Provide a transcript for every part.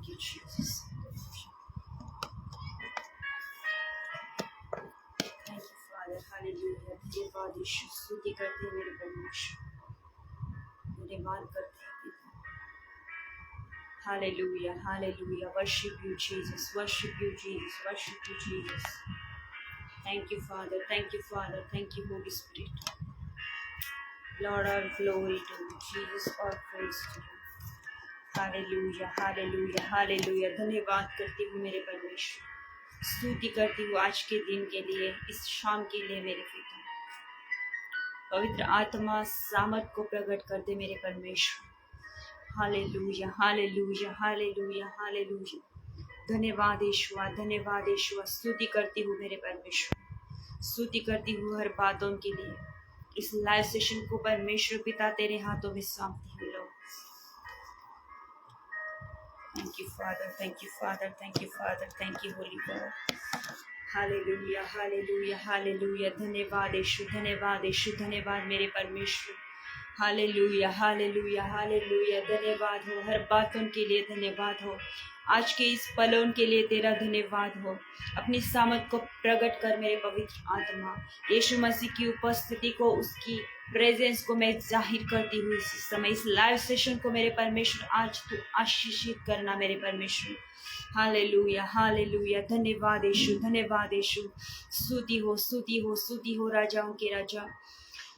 Thank you, Jesus. Thank you, Father. Hallelujah. धन्यवाद यीशु, स्तुति करते हैं मेरे परमेश्वर, धन्यवाद करते हैं पिता। Hallelujah, hallelujah. Worship you, Jesus. Worship you, Jesus. Worship you, Jesus. Thank you, Father. Thank you, Father. Thank you, Holy Spirit. Lord, all glory to you, Jesus. All praise to you. Hallelujah, hallelujah, hallelujah. धन्यवाद करती हूँ मेरे परमेश्वर, स्तुति करती हूँ आज के दिन के लिए, इस शाम के लिए मेरे पिता। पवित्र आत्मा सामर्थ को प्रकट कर दे मेरे परमेश्वर। Hallelujah, hallelujah, hallelujah, hallelujah. धन्यवाद यीशुआ, धन्यवाद यीशुआ। स्तुति करती हूँ मेरे परमेश्वर, स्तुति करती हूँ हर बातों के लिए। इस लाइव सेशन को परमेश्वर पिता तेरे हाथों में सौंपती हूँ Lord. Thank you, Father. Thank you, Father. Thank you, Father. Thank you, Holy God. Hallelujah, hallelujah, hallelujah. धन्यवाद यीशु, धन्यवाद यीशु, धन्यवाद मेरे परमेश्वर। Hallelujah, hallelujah, hallelujah. धन्यवाद हो हर बातों के लिए, धन्यवाद हो आज के इस पलों के लिए, तेरा धन्यवाद हो। अपनी सामर्थ को प्रकट कर मेरे पवित्र आत्मा। यीशु मसीह की उपस्थिति को, उसकी प्रेजेंस को मैं जाहिर करती हूँ इस समय। इस लाइव सेशन को मेरे परमेश्वर आज तू आशीषित करना मेरे परमेश्वर। Hallelujah, hallelujah. धन्यवाद यीशु, धन्यवाद यीशु। स्तुति हो, स्तुति हो, स्तुति हो राजाओं के राजा।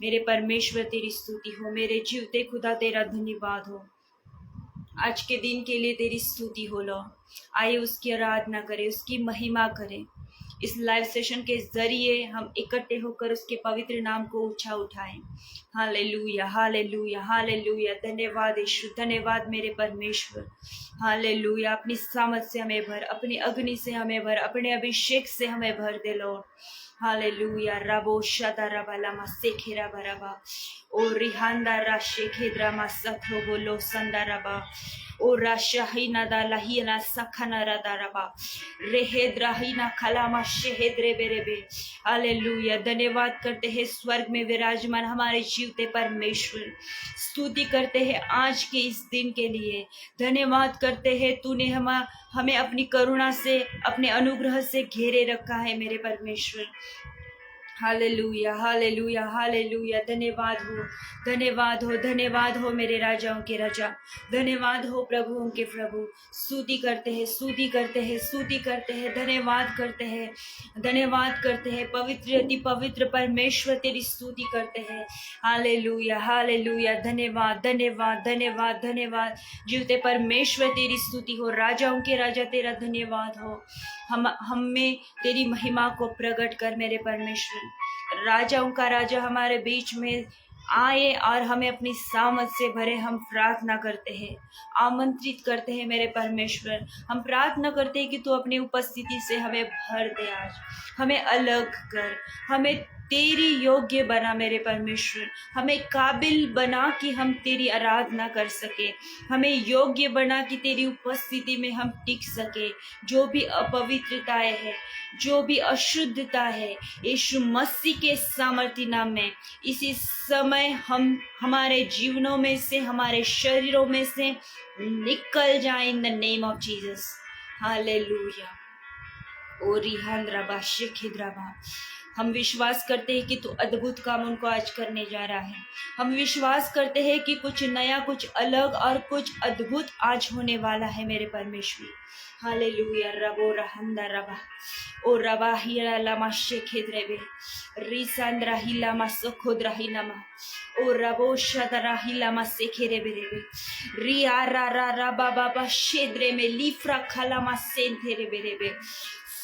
मेरे परमेश्वर तेरी स्तुति हो, मेरे जीवते खुदा तेरा धन्यवाद हो। आज के दिन के लिए तेरी स्तुति हो लॉर्ड। आइए उसकी आराधना करें, उसकी महिमा करें। इस लाइव सेशन के जरिए हम इकट्ठे होकर उसके पवित्र नाम को ऊंचा उठाएं। Hallelujah, hallelujah, hallelujah. धन्यवाद यीशु, धन्यवाद मेरे परमेश्वर। हालेलुया। अपनी सामर्थ से हमें भर, अपनी अग्नि से हमें भर, अपने अभिषेक से हमें भर दे लॉर्ड। हालेलुया। रबो शदा रबा लमा सेखेरा बराबा ओ रिहांदा रा शेखेद्रा मा सथो बोलो संदा रबा ओ राशाहीना दा लहीना सखना रदा रबा रेहेद्राहीना खलामा शेहेद्रे बेरेबे। हालेलुया। धन्यवाद करते हैं स्वर्ग में विराजमान हमारे जीवते परमेश्वर। स्तुति करते हैं आज के इस दिन के लिए। धन्यवाद करते हैं तूने हमें अपनी करुणा से, अपने अनुग्रह से घेरे रखा है मेरे परमेश्वर। Hallelujah, hallelujah, hallelujah. धन्यवाद हो, धन्यवाद हो, धन्यवाद हो मेरे राजाओं के राजा। धन्यवाद हो प्रभुओं के प्रभु। स्तुति करते हैं, स्तुति करते हैं, स्तुति करते हैं। धन्यवाद करते हैं, धन्यवाद करते हैं। पवित्र अति पवित्र परमेश्वर तेरी स्तुति करते हैं। Hallelujah, hallelujah. धन्यवाद, धन्यवाद, धन्यवाद, धन्यवाद। जीवते परमेश्वर तेरी स्तुति हो, राजाओं के राजा तेरा धन्यवाद हो। हम में तेरी महिमा को प्रकट कर मेरे परमेश्वर। राजाओं का राजा हमारे बीच में आए और हमें अपनी सामर्थ से भरे। हम प्रार्थना करते हैं, आमंत्रित करते हैं मेरे परमेश्वर। हम प्रार्थना करते हैं कि तू अपनी उपस्थिति से हमें भर दे। आज हमें अलग कर, हमें तेरी योग्य बना मेरे परमेश्वर। हमें काबिल बना कि हम तेरी आराधना कर सके। हमें योग्य बना कि तेरी उपस्थिति में हम टिक सके। जो भी अपवित्रताएं है, जो भी अशुद्धता है, यीशु मसीह के सामर्थी नाम में इसी समय हम हमारे जीवनों में से, हमारे शरीरों में से निकल जाए in the name of Jesus. Hallelujah. ओ रिहांद्राबा शिखिद्राबा। हम विश्वास करते हैं कि तू अद्भुत काम उनको आज करने जा रहा है। हम विश्वास करते हैं कि कुछ नया, कुछ अलग और कुछ अद्भुत आज होने वाला है मेरे परमेश्वर। हालेलुया। रबो रहंदा रबा ओ रबा हिरा लमा शेखेद्रेबे रिसंद्रा हिलामा सखोद्रा हिलामा ओ रबो शदरा हिलामा सेखेरेबे रेबे रिया रा रा रा बाबा शेद्रे में लीफ्रा खलामा सेंथेरेबे रेबे।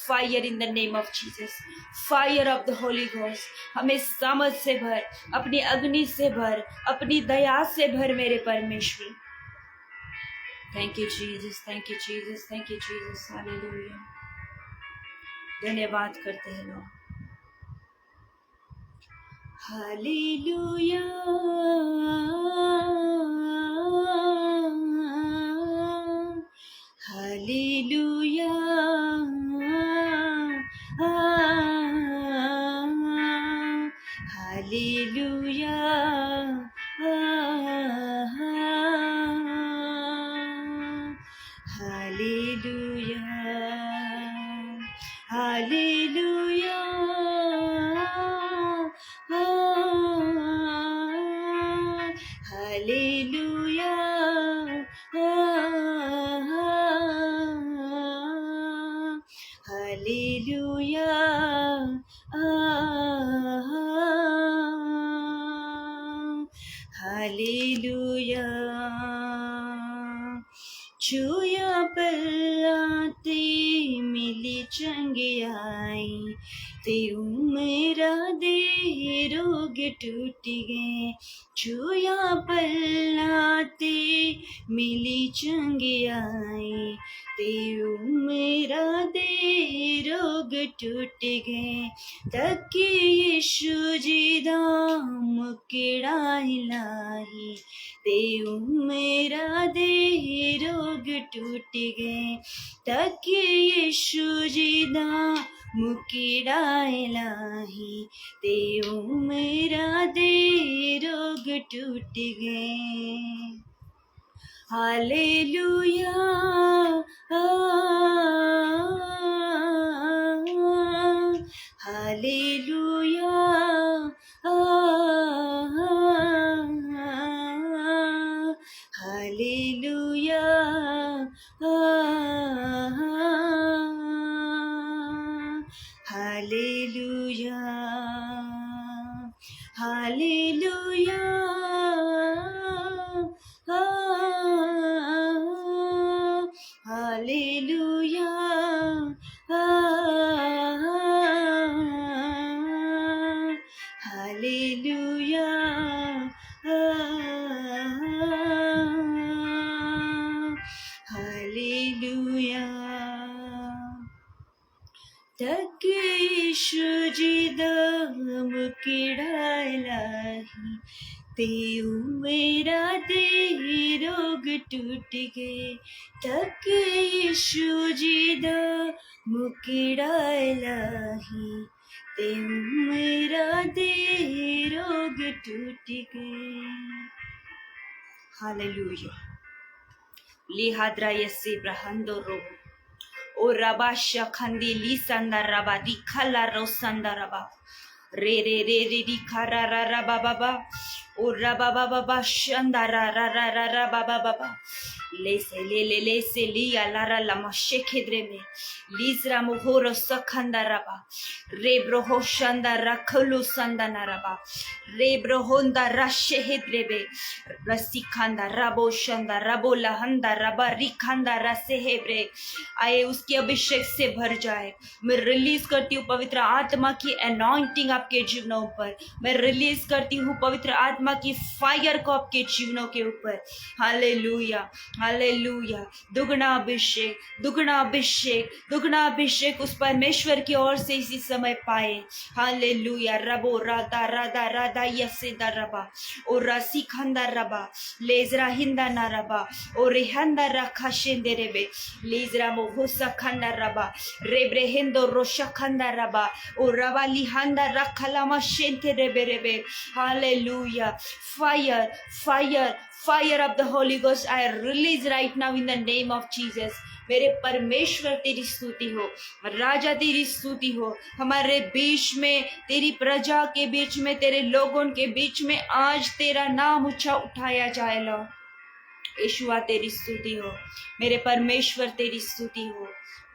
Fire in the name of Jesus, fire of the Holy Ghost। हमें सामर्थ से भर, अपनी अग्नि से भर, अपनी दया से भर मेरे परमेश्वर। Thank you Jesus, thank you Jesus, thank you Jesus, Hallelujah। धन्यवाद करते हैं लोग। Hallelujah, Hallelujah, Hallelujah, hallelujah hallelujah hallelujah hallelujah hallelujah छुया पल्लाते मिली चंगियाई ते मेरा दे रोग टूट गए छुया पल्लाते मिली चंगियाई ते मेरा दे रोग टूट गए तके यीशु जी दा मुकड़ा लाही ते मेरा दे रोग टूट गए तके यीशु जी दा मुकड़ा लाही ते मेरा दे रोग टूट गए hallelujah hallelujah hallelujah hallelujah hallelujah hallelujah hallelujah hallelujah तक यीशु जी दा मुकड़ा लाही ते मेरा दे रोग टूट गए तक यीशु जी दा मुकड़ा लाही ते मेरा दे रोग टूट गए हालेलुया लिहाद्रा यसे ब्रहंदो रोग O rabasha khandi lisanda raba di khala rosanda raba re re re re di khara ra ra ba ba ba o raba ba ba ba shanda ra ra ra ra ra ba ba ba ba le se li ala ra la ma shekhedre me lizra mohoro sakhanda raba re broho shanda rakhulu sanda naraba re brohonda rashehedre be rasikhanda rabo shanda rabo lahanda raba rikhanda rasehebre आए उसके अभिषेक से भर जाए मैं release करती हूँ पवित्र आत्मा की अनॉइंटिंग आपके जीवनों पर मैं रिलीज करती हूँ पवित्र आत्मा की फायर को आपके जीवनों के ऊपर हालेलुया हालेलुया दुगना अभिषेक उस परमेश्वर की ओर से इसी समय पाए हालेलुया रबो राधा राधा राधा यसेदा रबा और रासी खंदा रबा लेजरा हिंदा ना रबा और रेहंदा रखा शेंदेरेबे लेजरा मोहुसा खंदा रबा रेब्रेहेंदो रोशा खंदा रबा और रबा लिहांदा रखलामा शेंते रेबे रेबे hallelujah fire of the Holy Ghost I release right now in the name of Jesus मेरे परमेश्वर तेरी स्तुति हो राजा तेरी स्तुति हो हमारे बीच में तेरी प्रजा के बीच में तेरे लोगों के बीच में आज तेरा नाम ऊंचा उठाया जाए लो यीशुआ तेरी स्तुति हो मेरे परमेश्वर तेरी स्तुति हो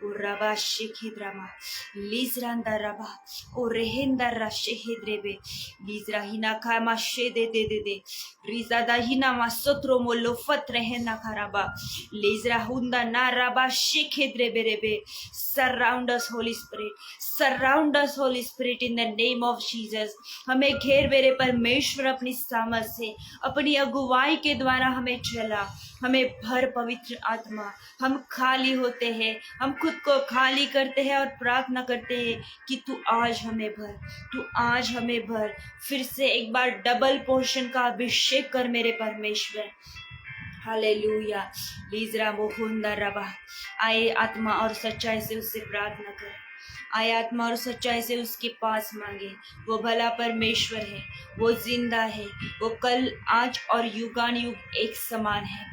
Uraba shekidrama lizranda raba orehenda rashehedrebe lizrahina kama shede de rizada hina masotro molofat rehena karaba lizrahunda naraba shekhedrebe rebe surround us Holy Spirit in the name of Jesus हमें घेर मेरे परमेश्वर अपनी सामर्थ से अपनी अगुवाई के द्वारा हमें चला हमें भर पवित्र आत्मा हम खाली होते हैं हम खुद को खाली करते हैं और प्रार्थना करते हैं कि तू आज हमें भर फिर से एक बार डबल पोर्शन का अभिषेक कर मेरे परमेश्वर हालेलुया लीजरा मोहुंदा रबा आए आत्मा और सच्चाई से उससे प्रार्थना कर आए आत्मा और सच्चाई से उसके पास मांगे वो भला परमेश्वर है वो जिंदा है वो कल आज और युगान युग एक समान है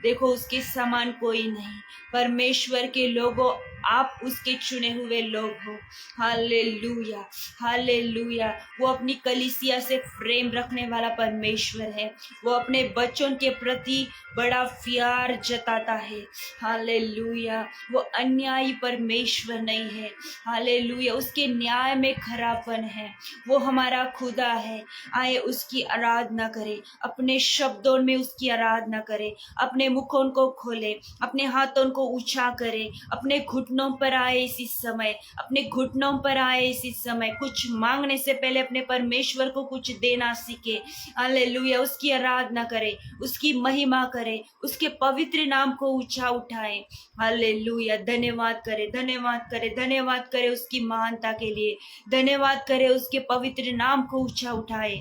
देखो उसके समान कोई नहीं। परमेश्वर के लोगों, आप उसके चुने हुए लोग हो। Hallelujah, hallelujah. वो अपनी कलीसिया से प्रेम रखने वाला परमेश्वर है। वो अपने बच्चों के प्रति बड़ा प्यार जताता है। हालेलुया। वो अन्यायी परमेश्वर नहीं है। हालेलुया। उसके न्याय में खरापन है। वो हमारा खुदा है। आए उसकी आराधना करें, अपने शब्दों में उसकी आराधना करें, अपने मुखों को खोले, अपने हाथों को ऊंचा करें, अपने घुटनों पर आए इसी समय, अपने घुटनों पर आए इसी समय। कुछ मांगने से पहले अपने परमेश्वर को कुछ देना सीखे। हालेलुया। उसकी आराधना करें, उसकी महिमा करें, उसके पवित्र नाम को ऊंचा उठाएं। हालेलुया। धन्यवाद करें, धन्यवाद करें, धन्यवाद करें उसकी महानता के लिए। धन्यवाद करें, उसके पवित्र नाम को ऊंचा उठाए।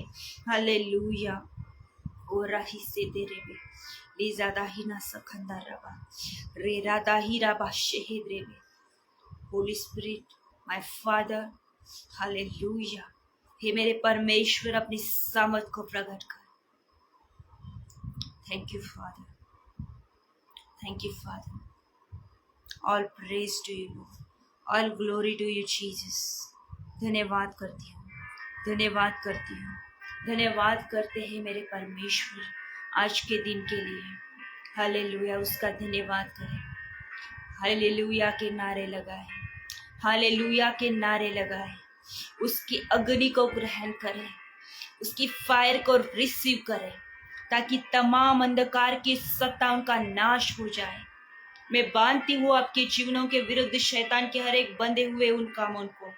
हालेलुया। ओ राही से दे रे लीजादा ही ना सखंदा रबा रे रादा ही रबा शहीद रे। Holy Spirit, my father, hallelujah. हे मेरे परमेश्वर, अपनी सामर्थ को प्रकट कर। Thank you father, thank you father. All praise to you, all glory to you Jesus. धन्यवाद करती हूँ, धन्यवाद करती हूँ, धन्यवाद करते हैं मेरे परमेश्वर आज के दिन के लिए। हालेलुया। उसका धन्यवाद करें। हालेलुया के नारे लगाए, हालेलुया के नारे लगाए। उसकी अग्नि को ग्रहण करें, उसकी फायर को रिसीव करें, ताकि तमाम अंधकार की सत्ताओं का नाश हो जाए। मैं बांधती हूँ आपके जीवनों के विरुद्ध शैतान के हर एक बंधे हुए उन कामों को।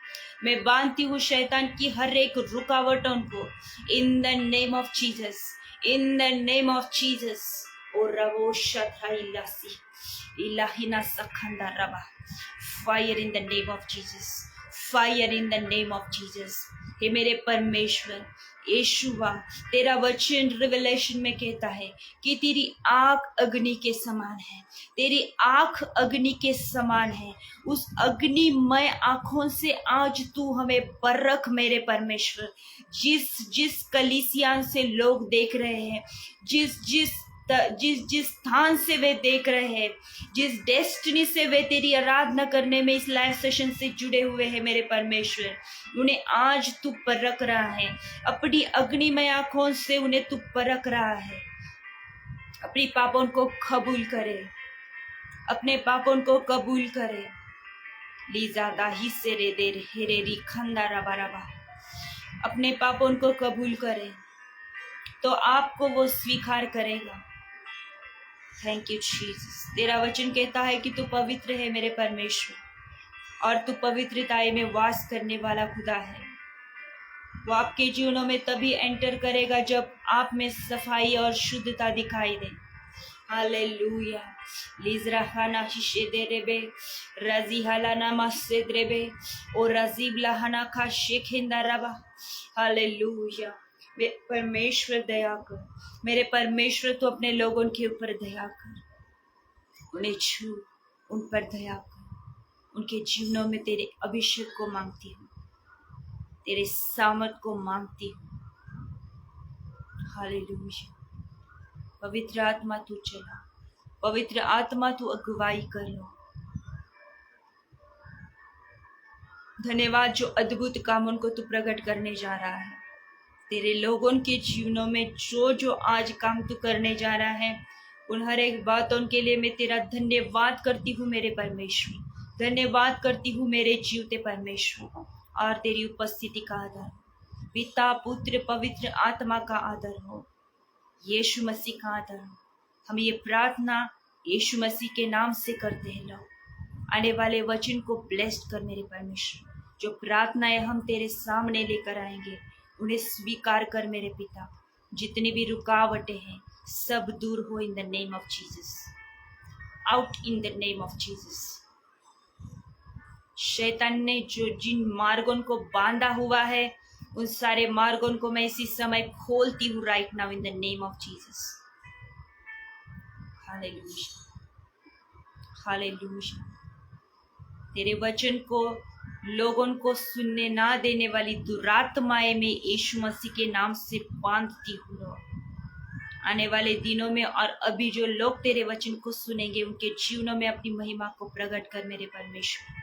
मैं बांधती हूँ शैतान की हर एक रुकावटों को। In the name of Jesus, in the name of Jesus. ओ रवो शथा इलासी इलाहिना सखंदा रबा। Fire in the name of Jesus, fire in the name of Jesus. हे मेरे परमेश्वर यीशुआ, तेरा वचन रिवेलेशन में कहता है कि तेरी आंख अग्नि के समान है, तेरी आंख अग्नि के समान है। उस अग्निमय आंखों से आज तू हमें परख मेरे परमेश्वर। जिस जिस कलीसिया से लोग देख रहे हैं, जिस जिस जिस स्थान से वे देख रहे हैं, जिस डेस्टिनी से वे तेरी आराधना करने में इस लाइव सेशन से जुड़े हुए हैं मेरे परमेश्वर, उन्हें आज तू परख रहा है। अपनी अग्निमय आंखों से उन्हें तू परख रहा है। अपनी पापों को कबूल करे, अपने पापों को कबूल करे। लीजादा ही से रे दे रे री खंदा रबा रबा। अपने पापों को कबूल करे तो आपको वो स्वीकार करेगा। Thank you Jesus. तेरा वचन कहता है कि तू पवित्र है मेरे परमेश्वर, और तू पवित्रताई में वास करने वाला खुदा है। वो आपके जीवनों में तभी एंटर करेगा जब आप में सफाई और शुद्धता दिखाई दे। हालेलुया। लिजरा खाना शिशे दे रेबे रजी हालाना मस्से द्रेबे और रजीब लहाना खा शेखिंदा रबा। हालेलुया। परमेश्वर दया कर, मेरे परमेश्वर तू अपने लोगों के ऊपर दया कर, उन्हें छू, उन पर दया कर। उनके जीवनों में तेरे अभिषेक को मांगती हूँ, तेरे सामर्थ को मांगती हूँ। हालेलुया। पवित्र आत्मा तू चला, पवित्र आत्मा तू अगुवाई कर लो। धन्यवाद जो अद्भुत कामों को तू प्रकट करने जा रहा है। तेरे लोगों के जीवनों में जो जो आज काम तू करने जा रहा है, उन हर एक बातों के लिए मैं तेरा धन्यवाद करती हूँ मेरे परमेश्वर। धन्यवाद करती हूँ मेरे जीवते परमेश्वर। और तेरी उपस्थिति का आदर, पिता पुत्र पवित्र आत्मा का आदर हो, यीशु मसीह का आदर हो। हम ये प्रार्थना यीशु मसीह के नाम से करते हैं। लो आने वाले वचन को ब्लेस्ड कर मेरे परमेश्वर। जो प्रार्थनाएं हम तेरे सामने लेकर आएंगे उन्हें स्वीकार कर मेरे पिता। जितनी भी रुकावटें हैं सब दूर हो इन the name of Jesus, out in the name of Jesus. शैतान ने जो जिन मार्गों को बांधा हुआ है उन सारे मार्गों को मैं इसी समय खोलती हूँ right now in the name of Jesus. Hallelujah, hallelujah. तेरे वचन को लोगों को सुनने ना देने वाली दुरात्माएं में यीशु मसीह के नाम से बांधती हूँ। आने वाले दिनों में और अभी जो लोग तेरे वचन को सुनेंगे उनके जीवनों में अपनी महिमा को प्रकट कर मेरे परमेश्वर।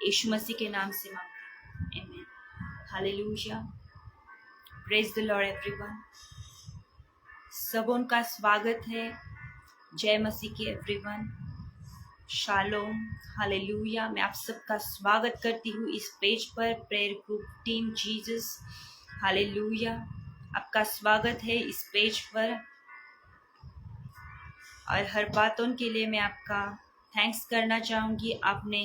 यीशु मसीह के नाम से मांगते हैं, आमीन। Hallelujah. Praise the Lord everyone. सबों का स्वागत है। जय मसीह की एवरीवन। शालोम। हालेलुया। मैं आप सबका स्वागत करती हूँ इस पेज पर, prayer group team Jesus. Hallelujah. आपका स्वागत है इस पेज पर और हर बातों के लिए मैं आपका थैंक्स करना चाहूँगी। आपने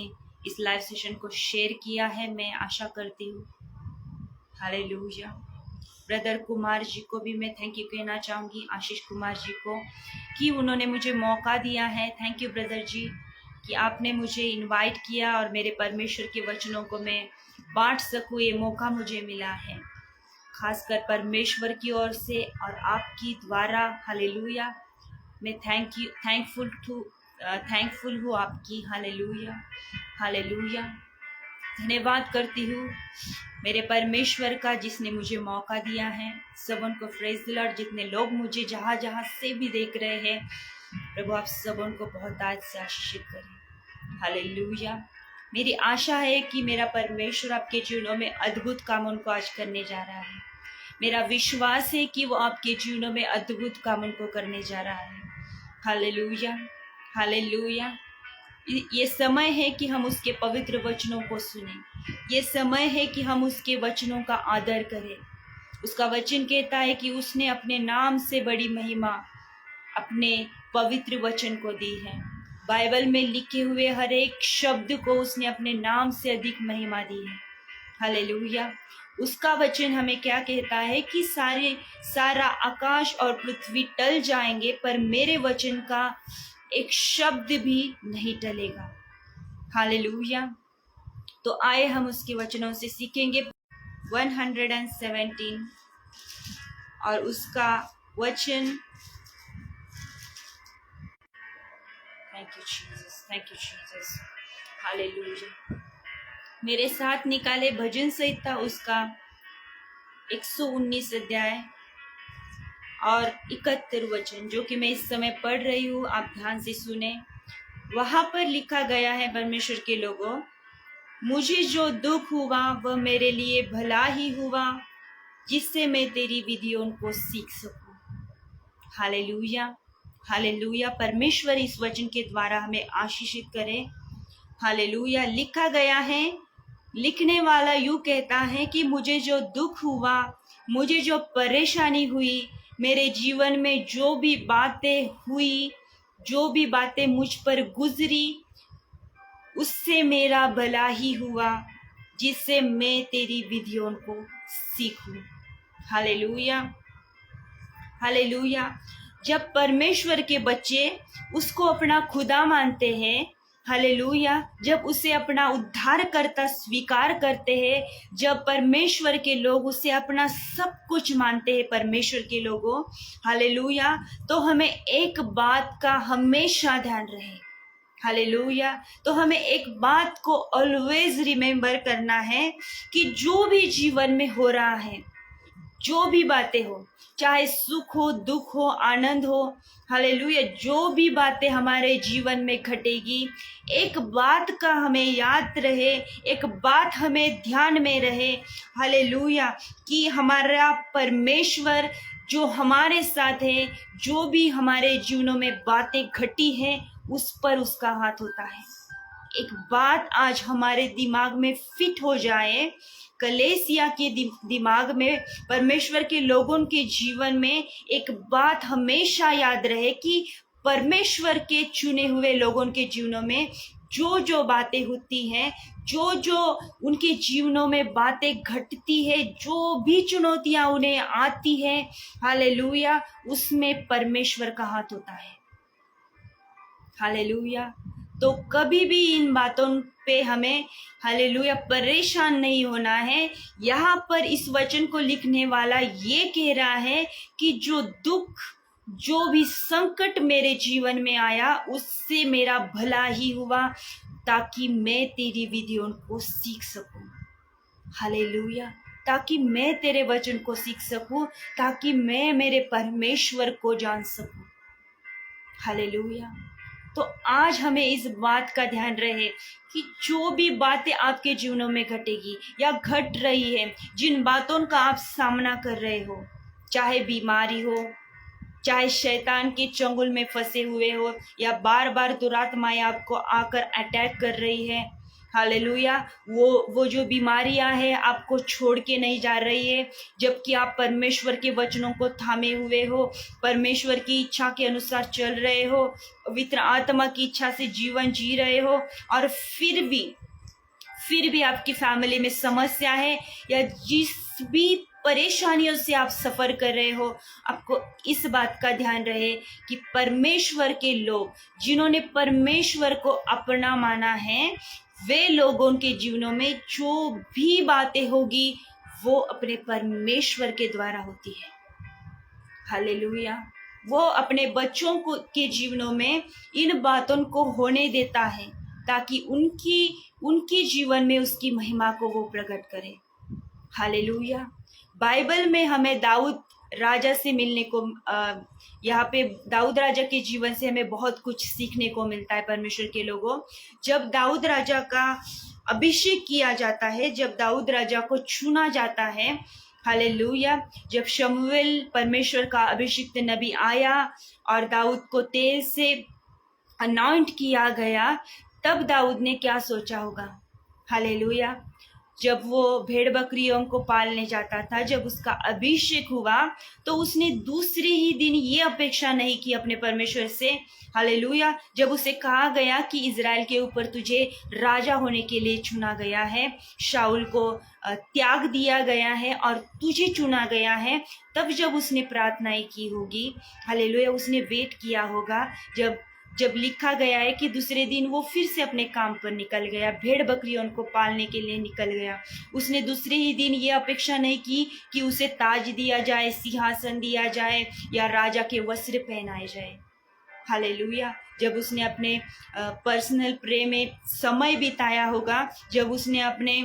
इस लाइव सेशन को शेयर किया है, मैं आशा करती हूँ। हालेलुया। ब्रदर कुमार जी को भी मैं थैंक यू कहना चाहूँगी, आशीष कुमार जी को, कि उन्होंने मुझे मौका दिया है। थैंक यू ब्रदर जी कि आपने मुझे इनवाइट किया और मेरे परमेश्वर के वचनों को मैं बांट सकूँ, ये मौका मुझे मिला है खासकर परमेश्वर की ओर से और आपकी द्वारा। हालेलुया। मैं थैंकफुल हूँ आपकी। हालेलुया। हालेलुया। धन्यवाद करती हूँ मेरे परमेश्वर का जिसने मुझे मौका दिया है। सबों को प्रेज द लॉर्ड। जितने लोग मुझे जहाँ जहाँ से भी देख रहे हैं, प्रभु आप सबों को बहुत आज से आशीषित करें। हालेलुया। मेरी आशा है कि मेरा परमेश्वर आपके जीवनों में अद्भुत काम उनको आज करने जा रहा है। मेरा विश्वास है कि वो आपके जीवनों में अद्भुत काम उनको करने जा रहा है। हालेलुया। हालेलुया। ये समय है कि हम उसके पवित्र वचनों को सुनें। ये समय है कि हम उसके वचनों का आदर करें। उसका वचन कहता है कि उसने अपने नाम से बड़ी महिमा अपने पवित्र वचन को दी है। बाइबल में लिखे हुए हर एक शब्द को उसने अपने नाम से अधिक महिमा दी है। हालेलुया। उसका वचन हमें क्या कहता है कि सारा आकाश और पृथ्वी टल जाएंगे पर मेरे वचन का एक शब्द भी नहीं टलेगा। हालेलुया। तो आए हम उसके वचनों से सीखेंगे 117 और उसका वचन। Thank you Jesus, thank you Jesus. Hallelujah. मेरे साथ निकाले भजन संहिता उसका 119 अध्याय और 71 वचन, जो कि मैं इस समय पढ़ रही हूँ, आप ध्यान से सुने। वहां पर लिखा गया है, परमेश्वर के लोगों, मुझे जो दुख हुआ वह मेरे लिए भला ही हुआ, जिससे मैं तेरी विधियों को सीख सकूं। हालेलुया। हालेलुया। परमेश्वर इस वचन के द्वारा हमें आशीषित करे। हालेलुया। लिखा गया है, लिखने वाला यूं कहता है कि मुझे जो दुख हुआ, मुझे जो परेशानी हुई, मेरे जीवन में जो भी बातें हुई, जो भी बातें मुझ पर गुजरी, उससे मेरा भला ही हुआ, जिससे मैं तेरी विधियों को सीखूं। हालेलुया। हालेलुया। जब परमेश्वर के बच्चे उसको अपना खुदा मानते हैं, हालेलुया, जब उसे अपना उद्धारकर्ता स्वीकार करते हैं, जब परमेश्वर के लोग उसे अपना सब कुछ मानते हैं, परमेश्वर के लोगों, हालेलुया, तो हमें एक बात का हमेशा ध्यान रहे। हालेलुया। तो हमें एक बात को ऑलवेज रिमेम्बर करना है कि जो भी जीवन में हो रहा है, जो भी बातें हो, चाहे सुख हो, दुख हो, आनंद हो, हालेलुया, जो भी बातें हमारे जीवन में घटेगी, एक बात का हमें याद रहे, एक बात हमें ध्यान में रहे, हालेलुया, कि हमारा परमेश्वर जो हमारे साथ है, जो भी हमारे जीवनों में बातें घटी हैं, उस पर उसका हाथ होता है। एक बात आज हमारे दिमाग में फिट हो जाए, कलेसिया के दिमाग में, परमेश्वर के लोगों के जीवन में एक बात हमेशा याद रहे कि परमेश्वर के चुने हुए लोगों के जीवनों में जो जो बातें होती हैं, जो जो उनके जीवनों में बातें घटती है, जो भी चुनौतियां उन्हें आती है, हालेलुया, उसमें परमेश्वर का हाथ होता है। हालेलुया। तो कभी भी इन बातों पे हमें, हालेलुया, परेशान नहीं होना है। यहाँ पर इस वचन को लिखने वाला ये कह रहा है कि जो दुख, जो भी संकट मेरे जीवन में आया, उससे मेरा भला ही हुआ, ताकि मैं तेरी विधियों को सीख सकूं। हालेलुया। ताकि मैं तेरे वचन को सीख सकूं, ताकि मैं मेरे परमेश्वर को जान सकूं। हालेलुया। तो आज हमें इस बात का ध्यान रहे कि जो भी बातें आपके जीवनों में घटेगी या घट रही है, जिन बातों का आप सामना कर रहे हो, चाहे बीमारी हो, चाहे शैतान के चंगुल में फंसे हुए हो, या बार बार दुरात्माएं आपको आकर अटैक कर रही है, हालेलुया, वो जो बीमारियां हैं आपको छोड़ के नहीं जा रही है, जबकि आप परमेश्वर के वचनों को थामे हुए हो, परमेश्वर की इच्छा के अनुसार चल रहे हो, पवित्र आत्मा की इच्छा से जीवन जी रहे हो, और फिर भी आपकी फैमिली में समस्या है, या जिस भी परेशानियों से आप सफर कर रहे हो, आपको इस बात का ध्यान रहे कि परमेश्वर के लोग, जिन्होंने परमेश्वर को अपना माना है, वे लोगों के जीवनों में जो भी बातें होगी वो अपने परमेश्वर के द्वारा होती है। हालेलुया। वो अपने बच्चों को के जीवनों में इन बातों को होने देता है, ताकि उनके जीवन में उसकी महिमा को वो प्रकट करे। हालेलुया। बाइबल में हमें दाऊद राजा से मिलने को, यहाँ पे दाऊद राजा के जीवन से हमें बहुत कुछ सीखने को मिलता है। परमेश्वर के लोगों, जब दाऊद राजा का अभिषेक किया जाता है, जब दाऊद राजा को चुना जाता है, हालेलुया, जब शमूएल परमेश्वर का अभिषिक्त नबी आया और दाऊद को तेल से अनॉइंट किया गया, तब दाऊद ने क्या सोचा होगा? हालेलुया। जब वो भेड़ बकरियों को पालने जाता था, जब उसका अभिषेक हुआ, तो उसने दूसरे ही दिन ये अपेक्षा नहीं की अपने परमेश्वर से, हालेलुया, जब उसे कहा गया कि इज़राइल के ऊपर तुझे राजा होने के लिए चुना गया है, शाऊल को त्याग दिया गया है और तुझे चुना गया है, तब जब उसने प्रार्थनाएं की होगी, हालेलुया, उसने वेट किया होगा, जब लिखा गया है कि दूसरे दिन वो फिर से अपने काम पर निकल गया, भेड़ बकरियों को पालने के लिए निकल गया। उसने दूसरे ही दिन ये अपेक्षा नहीं की कि उसे ताज दिया जाए, सिंहासन दिया जाए या राजा के वस्त्र पहनाए जाए। हालेलुया। जब उसने अपने पर्सनल प्रेम में समय बिताया होगा, जब उसने अपनी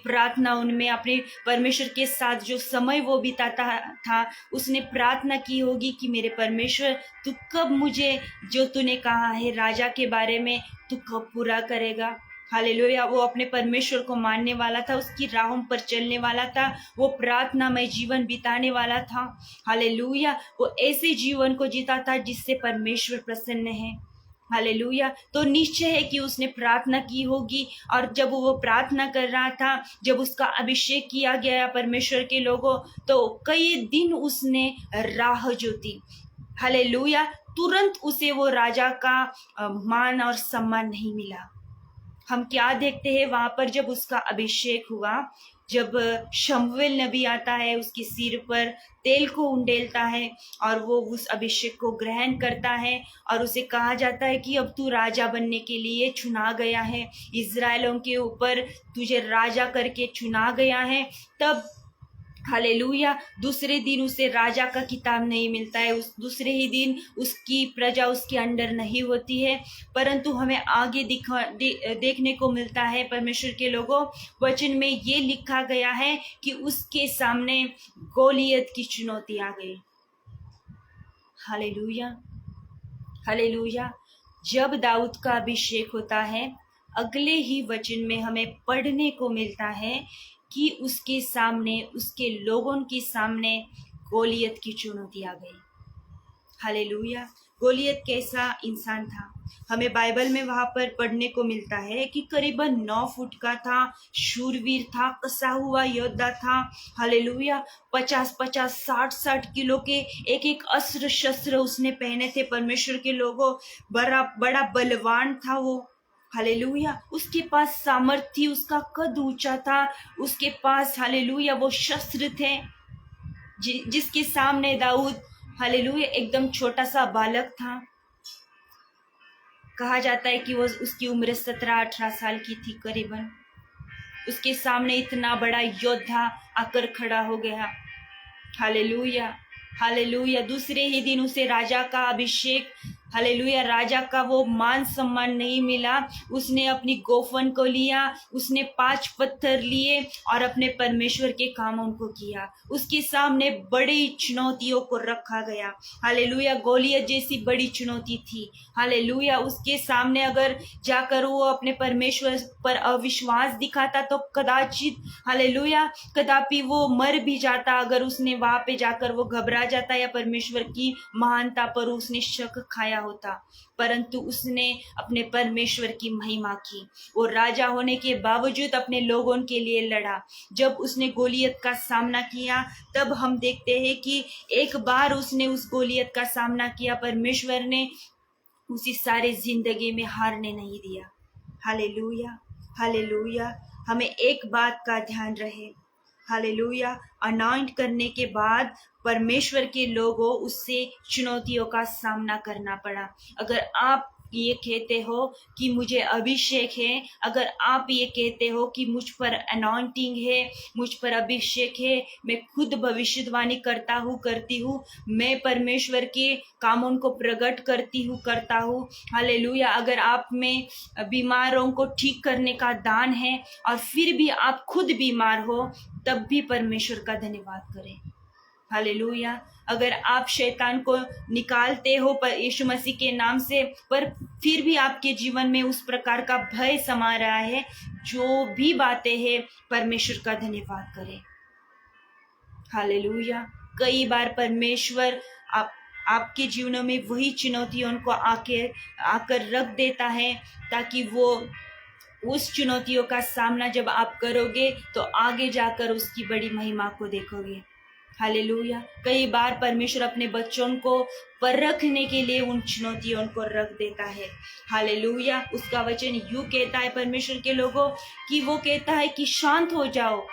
प्रार्थना उनमें अपने परमेश्वर के साथ जो समय वो बिताता था, उसने प्रार्थना की होगी कि मेरे परमेश्वर, तू कब मुझे जो तूने कहा है राजा के बारे में, तू कब पूरा करेगा। हालेलुया। वो अपने परमेश्वर को मानने वाला था, उसकी राहों पर चलने वाला था, वो प्रार्थना में जीवन बिताने वाला था। हालेलुया। वो ऐसे जीवन को जीता था जिससे परमेश्वर प्रसन्न है। हालेलुया। तो निश्चय है कि उसने प्रार्थना की होगी, और जब वो प्रार्थना कर रहा था, जब उसका अभिषेक किया गया परमेश्वर के लोगों, तो कई दिन उसने राह जोती। हालेलुया। तुरंत उसे वो राजा का मान और सम्मान नहीं मिला। हम क्या देखते हैं वहां पर, जब उसका अभिषेक हुआ, जब शमूएल नबी आता है, उसके सिर पर तेल को उंडेलता है और वो उस अभिषेक को ग्रहण करता है, और उसे कहा जाता है कि अब तू राजा बनने के लिए चुना गया है, इज़राइलों के ऊपर तुझे राजा करके चुना गया है। तब हालेलुया, दूसरे दिन उसे राजा का खिताब नहीं मिलता है, उस दूसरे ही दिन उसकी प्रजा उसके अंडर नहीं होती है, परंतु हमें आगे देखने को मिलता है परमेश्वर के लोगों, वचन में ये लिखा गया है कि उसके सामने गोलियत की चुनौती आ गई। Hallelujah, hallelujah. जब दाऊद का अभिषेक होता है, अगले ही वचन में हमें पढ़ने को मिलता है कि उसके सामने, उसके लोगों के सामने गोलियत की चुनौती आ गई। हालेलुया। गोलियत कैसा इंसान था? हमें बाइबल में वहां पर पढ़ने को मिलता है कि करीबन 9 फुट का था, शूरवीर था, कसा हुआ योद्धा था। हालेलुया। 50-50, 60-60 किलो के एक एक अस्त्र शस्त्र उसने पहने थे परमेश्वर के लोगों। बड़ा बलवान था वो। हालेलुया। उसके पास सामर्थ्य थी, उसका कद ऊंचा था, उसके पास हालेलुया वो शस्त्र थे जिसके सामने दाऊद, हालेलुया, एकदम छोटा सा बालक था। कहा जाता है कि वो, उसकी उम्र 17-18 साल की थी करीबन। उसके सामने इतना बड़ा योद्धा आकर खड़ा हो गया। Hallelujah, hallelujah. दूसरे ही दिन उसे राजा का अभिषेक हालेलुया। राजा का वो मान सम्मान नहीं मिला, उसने अपनी गोफन को लिया, उसने 5 पत्थर लिए और अपने परमेश्वर के काम उनको किया। उसके सामने बड़ी चुनौतियों को रखा गया। हालेलुया। गोलियत जैसी बड़ी चुनौती थी। हालेलुया। उसके सामने अगर जाकर वो अपने परमेश्वर पर अविश्वास दिखाता तो कदाचित, हालेलुया, कदापि वो मर भी जाता। अगर उसने वहां पे जाकर वो घबरा जाता या परमेश्वर की महानता पर उसने शक खाया होता, परंतु उसने अपने परमेश्वर की महिमा की। वो राजा होने के बावजूद अपने लोगों के लिए लड़ा। जब उसने गोलियत का सामना किया, तब हम देखते हैं कि एक बार उसने उस गोलियत का सामना किया, परमेश्वर ने उसी सारे जिंदगी में हारने नहीं दिया। Hallelujah, hallelujah. हमें एक बात का ध्यान रहे, हालेलुया, अनॉइंट करने के बाद परमेश्वर के लोगों उससे चुनौतियों का सामना करना पड़ा। अगर आप ये कहते हो कि मुझे अभिषेक है, अगर आप ये कहते हो कि मुझ पर अनॉइंटिंग है, मुझ पर अभिषेक है, मैं खुद भविष्यवाणी करता हूँ, करती हूँ, मैं परमेश्वर के कामों को प्रकट करता हूँ, हालेलुया। अगर आप में बीमारों को ठीक करने का दान है और फिर भी आप खुद बीमार हो, तब भी परमेश्वर का धन्यवाद करें। हालेलुया। अगर आप शैतान को निकालते हो पर यीशु मसीह के नाम से, पर फिर भी आपके जीवन में उस प्रकार का भय समा रहा है, जो भी बातें हैं, परमेश्वर का धन्यवाद करें। हालेलुया। कई बार परमेश्वर आपके जीवनों में वही चुनौतियों को आकर रख देता है, ताकि वो उस चुनौतियों का सामना जब आप करोगे तो आगे जाकर उसकी बड़ी महिमा को देखोगे। हालेलुया। कई बार परमेश्वर अपने बच्चों को परखने के लिए उन चुनौतियों को रख देता है। हालेलुया। उसका वचन यूं कहता है परमेश्वर के लोगों कि वो कहता है कि शांत हो जाओ,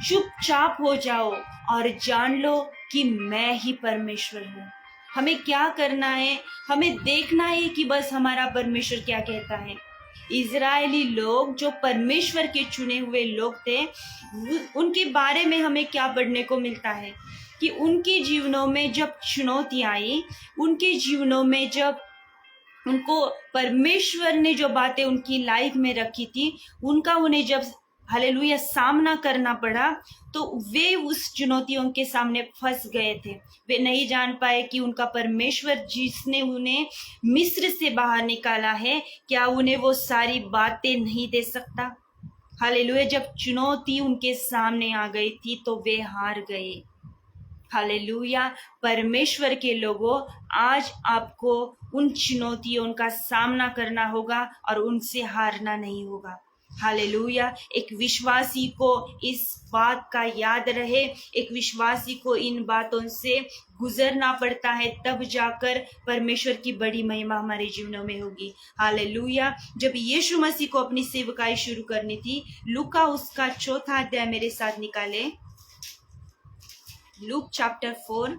चुपचाप हो जाओ और जान लो कि मैं ही परमेश्वर हूँ। हमें क्या करना है? हमें देखना है कि बस हमारा परमेश्वर क्या कहता है। इजरायली लोग जो परमेश्वर के चुने हुए लोग थे, उनके बारे में हमें क्या पढ़ने को मिलता है कि उनके जीवनों में जब चुनौती आई, उनके जीवनों में जब उनको परमेश्वर ने जो बातें उनकी लाइफ में रखी थी, उनका उन्हें जब हालेलुया सामना करना पड़ा, तो वे उस चुनौतियों के सामने फंस गए थे। वे नहीं जान पाए कि उनका परमेश्वर जिसने उन्हें मिस्र से बाहर निकाला है, क्या उन्हें वो सारी बातें नहीं दे सकता। हालेलुया। जब चुनौती उनके सामने आ गई थी तो वे हार गए। हालेलुया। परमेश्वर के लोगों, आज आपको उन चुनौतियों का सामना करना होगा और उनसे हारना नहीं होगा। हालेलुया। एक विश्वासी को इस बात का याद रहे, एक विश्वासी को इन बातों से गुजरना पड़ता है, तब जाकर परमेश्वर की बड़ी महिमा हमारे जीवनों में होगी। हालेलुया। जब यीशु मसीह को अपनी सेवकाई शुरू करनी थी, लूका उसका 4 अध्याय मेरे साथ निकाले। लूक चैप्टर 4,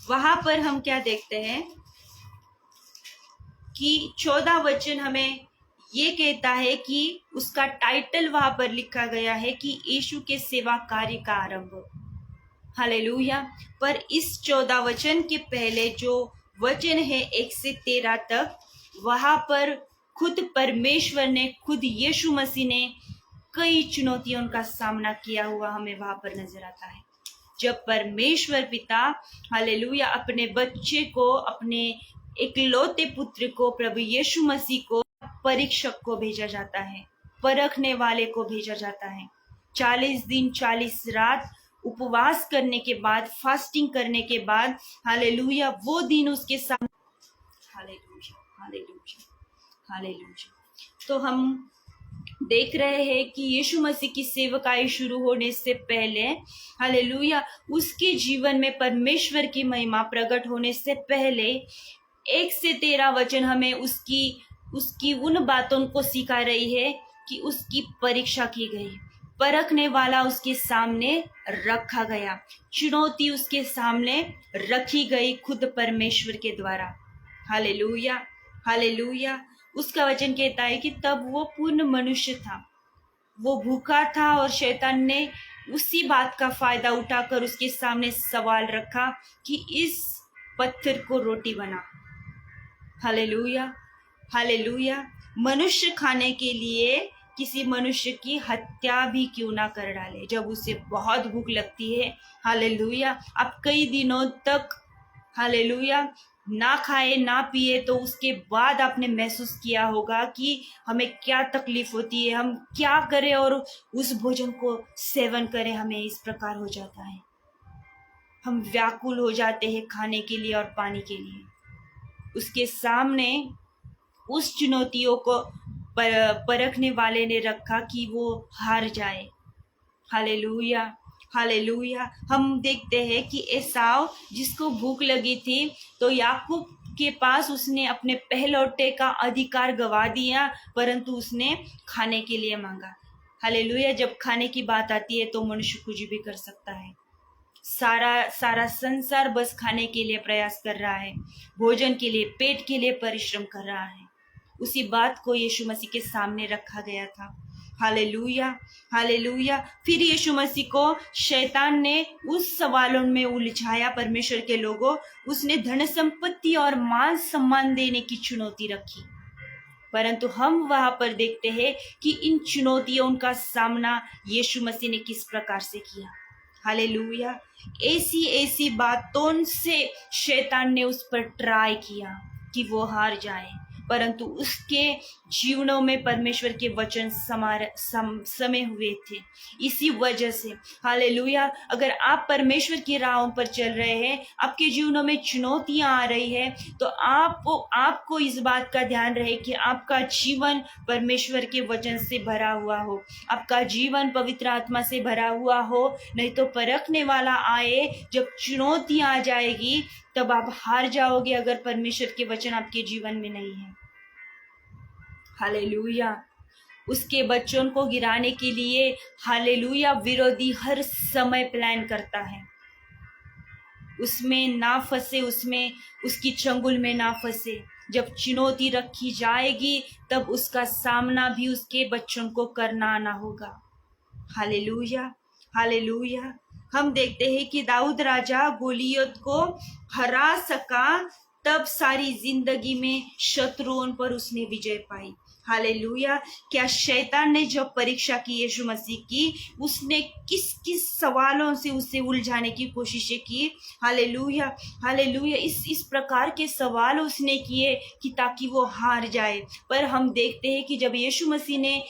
वहां पर हम क्या देखते हैं कि 14 वचन हमें ये कहता है कि उसका टाइटल वहां पर लिखा गया है कि यीशु के सेवा कार्य का आरंभ। हालेलुया। पर इस 14 वचन के पहले जो वचन है 1 से 13 तक, वहां पर खुद परमेश्वर ने, खुद यीशु मसीह ने कई चुनौतियों का सामना किया हुआ हमें वहां पर नजर आता है। जब परमेश्वर पिता, हालेलुया, अपने बच्चे को, अपने इकलौते पुत्र को, प्रभु यीशु मसीह को, परीक्षक को भेजा जाता है, परखने वाले को भेजा जाता है। 40 दिन 40 रात उपवास करने के बाद, फास्टिंग करने के बाद, हालेलुया, वो दिन उसके सामने। Hallelujah, hallelujah, hallelujah. तो हम देख रहे हैं कि यीशु मसीह की सेवकाई शुरू होने से पहले, हालेलुया, उसके जीवन में परमेश्वर की महिमा प्रकट होने से पहले 1 से 13 वचन हमें उसकी उन बातों को सिखा रही है कि उसकी परीक्षा की गई, परखने वाला उसके सामने रखा गया, चुनौती उसके सामने रखी गई खुद परमेश्वर के द्वारा। Hallelujah, hallelujah. उसका वचन कहता है कि तब वो पूर्ण मनुष्य था, वो भूखा था और शैतान ने उसी बात का फायदा उठाकर उसके सामने सवाल रखा कि इस पत्थर को रोटी बना। Hallelujah, hallelujah. मनुष्य खाने के लिए किसी मनुष्य की हत्या भी क्यों ना कर डाले जब उसे बहुत भूख लगती है। हालेलुया। आप कई दिनों तक हालेलुया ना खाए ना पिए तो उसके बाद आपने महसूस किया होगा कि हमें क्या तकलीफ होती है, हम क्या करें और उस भोजन को सेवन करें। हमें इस प्रकार हो जाता है, हम व्याकुल हो जाते हैं खाने के लिए और पानी के लिए। उसके सामने उस चुनौतियों को परखने वाले ने रखा कि वो हार जाए। Hallelujah, hallelujah. हम देखते हैं कि एसाव जिसको भूख लगी थी तो याकूब के पास उसने अपने पहलौठे का अधिकार गवा दिया, परंतु उसने खाने के लिए मांगा। हालेलुया। जब खाने की बात आती है तो मनुष्य कुछ भी कर सकता है। सारा संसार बस खाने के लिए प्रयास कर रहा है, भोजन के लिए, पेट के लिए परिश्रम कर रहा है। उसी बात को यीशु मसीह के सामने रखा गया था। Hallelujah, hallelujah. फिर यीशु मसीह को शैतान ने उस सवालों में उलझाया। परमेश्वर के लोगों, उसने धन संपत्ति और मान सम्मान देने की चुनौती रखी, परंतु हम वहां पर देखते हैं कि इन चुनौतियों का सामना यीशु मसीह ने किस प्रकार से किया। हालेलुया। ऐसी बातों से शैतान ने उस पर ट्राई किया कि वो हार जाए, परंतु उसके जीवनों में परमेश्वर के वचन समय हुए थे। इसी वजह से हालेलुया, अगर आप परमेश्वर की राहों पर चल रहे हैं, आपके जीवनों में चुनौतियां आ रही है, तो आपको इस बात का ध्यान रहे कि आपका जीवन परमेश्वर के वचन से भरा हुआ हो, आपका जीवन पवित्र आत्मा से भरा हुआ हो। नहीं तो परखने वाला आए, जब चुनौतियां आ जाएगी तब आप हार जाओगे अगर परमेश्वर के वचन आपके जीवन में नहीं है। हालेलुया। उसके बच्चों को गिराने के लिए हालेलुया विरोधी हर समय प्लान करता है। उसमें ना फंसे, उसमें उसकी चंगुल में ना फंसे। जब चुनौती रखी जाएगी तब उसका सामना भी उसके बच्चों को करना आना होगा। Hallelujah, hallelujah. हम देखते हैं कि दाऊद राजा गोलियत को हरा सका, तब सारी जिंदगी में शत्रुओं पर उसने विजय पाई। हालेलुया। क्या शैतान ने जब परीक्षा की यीशु मसीह की, उसने किस किस सवालों से उसे उलझाने की कोशिशें की। Hallelujah, hallelujah. इस प्रकार के सवाल उसने किए कि ताकि वो हार जाए। पर हम देखते हैं कि जब यीशु मसीह ने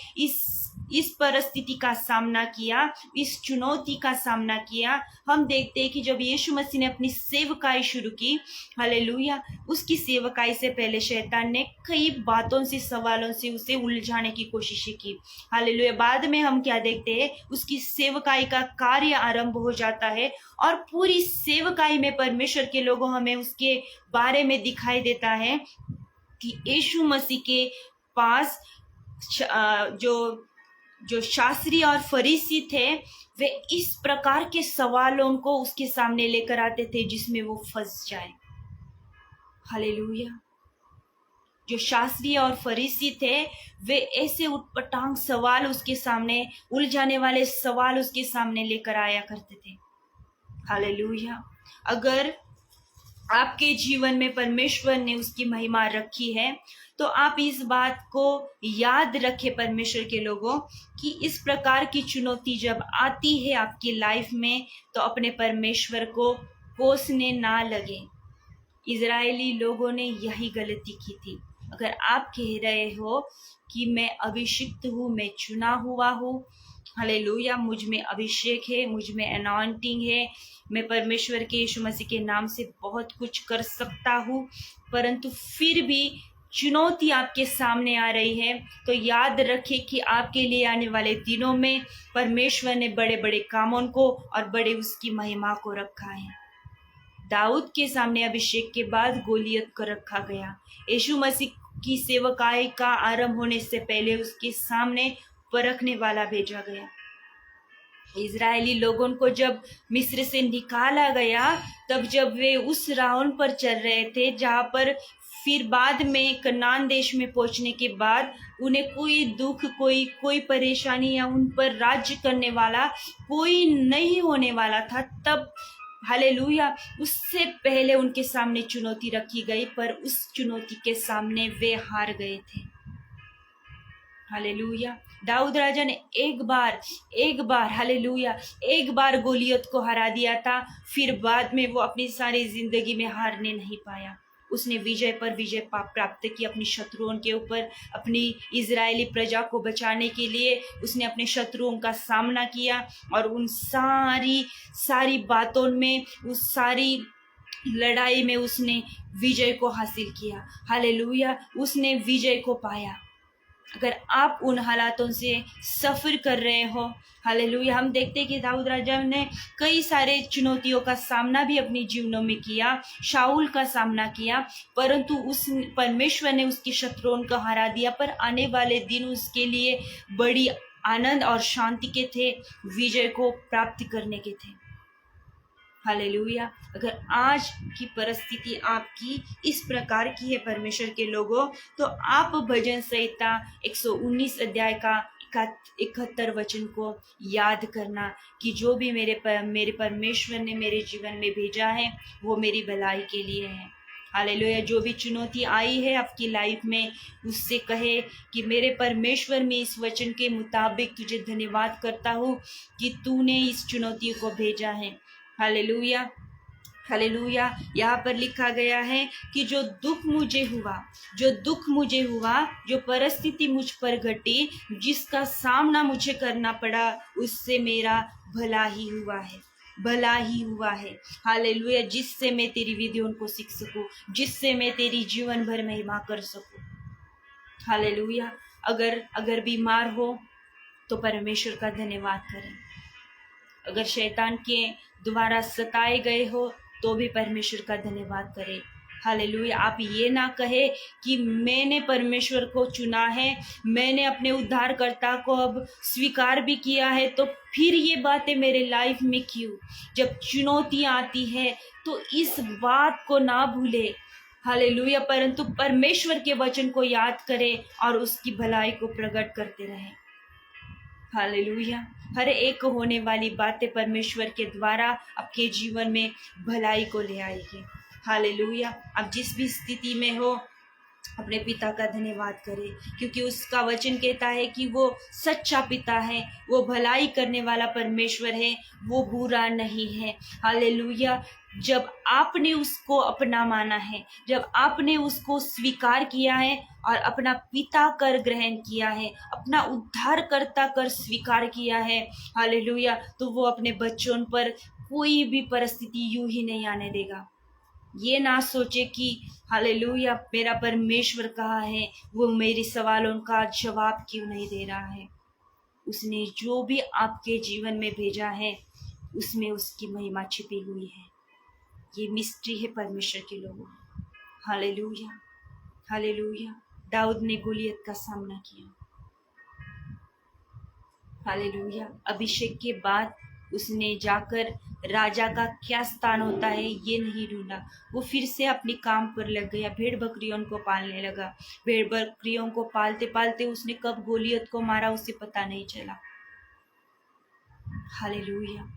इस परिस्थिति का सामना किया, इस चुनौती का सामना किया, हम देखते हैं कि जब यीशु मसीह ने अपनी सेवकाई शुरू की, हालेलुया, उसकी सेवकाई से पहले शैतान ने कई बातों से, सवालों से उसे उलझाने की कोशिशें की। हालेलुया। बाद में हम क्या देखते हैं, उसकी सेवकाई का कार्य आरंभ हो जाता है और पूरी सेवकाई में परमेश्वर के लोगों हमें उसके बारे में दिखाई देता है कि यीशु मसीह के पास जो शास्त्री और फरीसी थे, वे इस प्रकार के सवालों को उसके सामने लेकर आते थे जिसमें वो फंस जाए। हालेलुया। जो शास्त्री और फरीसी थे, वे ऐसे उटपटांग सवाल उसके सामने, उलझाने वाले सवाल उसके सामने लेकर आया करते थे। हालेलुया। अगर आपके जीवन में परमेश्वर ने उसकी महिमा रखी है तो आप इस बात को याद रखें परमेश्वर के लोगों, कि इस प्रकार की चुनौती जब आती है आपकी लाइफ में तो अपने परमेश्वर को कोसने ना लगे। इजरायली लोगों ने यही गलती की थी। अगर आप कह रहे हो कि मैं अभिषिक्त हूँ, मैं चुना हुआ हूँ, हालेलुया, मुझ में अभिषेक है, मुझ में अनॉइंटिंग है, मैं परमेश्वर के यीशु मसीह के नाम से बहुत कुछ कर सकता हूँ, परंतु फिर भी चुनौती आपके सामने आ रही है, तो याद रखें कि आपके लिए आने वाले दिनों में परमेश्वर ने बड़े बड़े कामों को और बड़े उसकी महिमा को रखा है। दाऊद के सामने अभिषेक के बाद गोलियत को रखा गया। यीशु मसीह की सेवकाई का आरंभ होने से पहले उसके सामने परखने वाला भेजा गया। इजरायली लोगों को जब मिस्र से निकाला गया, तब जब वे उस राहों पर चल रहे थे जहाँ पर फिर बाद में कनान देश में पहुंचने के बाद उन्हें कोई दुख, कोई परेशानी या उन पर राज्य करने वाला कोई नहीं होने वाला था, तब हालेलुया, उससे पहले उनके सामने चुनौती रखी गई, पर उस चुनौती के सामने वे हार गए थे। हालेलुया, दाऊद राजा ने एक बार हालेलुया, एक बार गोलियत को हरा दिया था, फिर बाद में वो अपनी सारी जिंदगी में हारने नहीं पाया। उसने विजय पर विजय प्राप्त की अपनी शत्रुओं के ऊपर। अपनी इजरायली प्रजा को बचाने के लिए उसने अपने शत्रुओं का सामना किया, और उन सारी बातों में, उस सारी लड़ाई में उसने विजय को हासिल किया। हालेलुया, उसने विजय को पाया। अगर आप उन हालातों से सफ़र कर रहे हो, हालेलुया, हम देखते हैं कि दाऊद राजा ने कई सारे चुनौतियों का सामना भी अपने जीवनों में किया, शाऊल का सामना किया, परंतु उस परमेश्वर ने उसके शत्रुओं को हरा दिया। पर आने वाले दिन उसके लिए बड़ी आनंद और शांति के थे, विजय को प्राप्त करने के थे। हालेलुया, अगर आज की परिस्थिति आपकी इस प्रकार की है परमेश्वर के लोगों, तो आप भजन संहिता 119 अध्याय का 71 वचन को याद करना कि जो भी मेरे परमेश्वर ने मेरे जीवन में भेजा है वो मेरी भलाई के लिए है। हालेलुया, जो भी चुनौती आई है आपकी लाइफ में, उससे कहे कि मेरे परमेश्वर, में इस वचन के मुताबिक तुझे धन्यवाद करता हूँ कि तूने इस चुनौती को भेजा है। हालेलुया, हालेलुया, यहाँ पर लिखा गया है कि जो दुख मुझे हुआ, जो परिस्थिति मुझ पर घटी, जिसका सामना मुझे करना पड़ा, उससे मेरा भला ही हुआ है। हालेलुया, जिससे मैं तेरी विधियों को सीख सकूं, जिससे मैं तेरी जीवन भर महिमा कर सकूं। हालेलुया, अगर बीमार हो तो परमेश्वर का धन्यवाद करें। अगर शैतान के द्वारा सताए गए हो तो भी परमेश्वर का धन्यवाद करें। हालेलुया, आप ये ना कहे कि मैंने परमेश्वर को चुना है, मैंने अपने उद्धारकर्ता को अब स्वीकार भी किया है, तो फिर ये बातें मेरे लाइफ में क्यों? जब चुनौती आती है तो इस बात को ना भूले, हालेलुया, परंतु परमेश्वर के वचन को याद करें और उसकी भलाई को प्रकट करते रहें। हालेलुया, हर एक होने वाली बातें परमेश्वर के द्वारा आपके जीवन में भलाई को ले आएगी। हालेलुया, आप जिस भी स्थिति में हो, अपने पिता का धन्यवाद करें, क्योंकि उसका वचन कहता है कि वो सच्चा पिता है, वो भलाई करने वाला परमेश्वर है, वो बुरा नहीं है। हालेलुया, जब आपने उसको अपना माना है, जब आपने उसको स्वीकार किया है और अपना पिता कर ग्रहण किया है, अपना उद्धारकर्ता कर स्वीकार किया है, हालेलुया, तो वो अपने बच्चों पर कोई भी परिस्थिति यूं ही नहीं आने देगा। ये ना सोचे कि हालेलुया, मेरा परमेश्वर कहाँ है, वो मेरे सवालों का जवाब क्यों नहीं दे रहा है। उसने जो भी आपके जीवन में भेजा है, उसमें उसकी महिमा छिपी हुई है। ये मिस्ट्री है परमेश्वर के लोगों। हालेलुया, हालेलुया, दाऊद ने गोलियत का सामना किया। हालेलुया, अभिषेक के बाद उसने जाकर राजा का क्या स्थान होता है ये नहीं ढूंढा, वो फिर से अपने काम पर लग गया, भेड़ बकरियों को पालने लगा। भेड़ बकरियों को पालते पालते उसने कब गोलियत को मारा उसे पता नहीं चला। हालेलुया,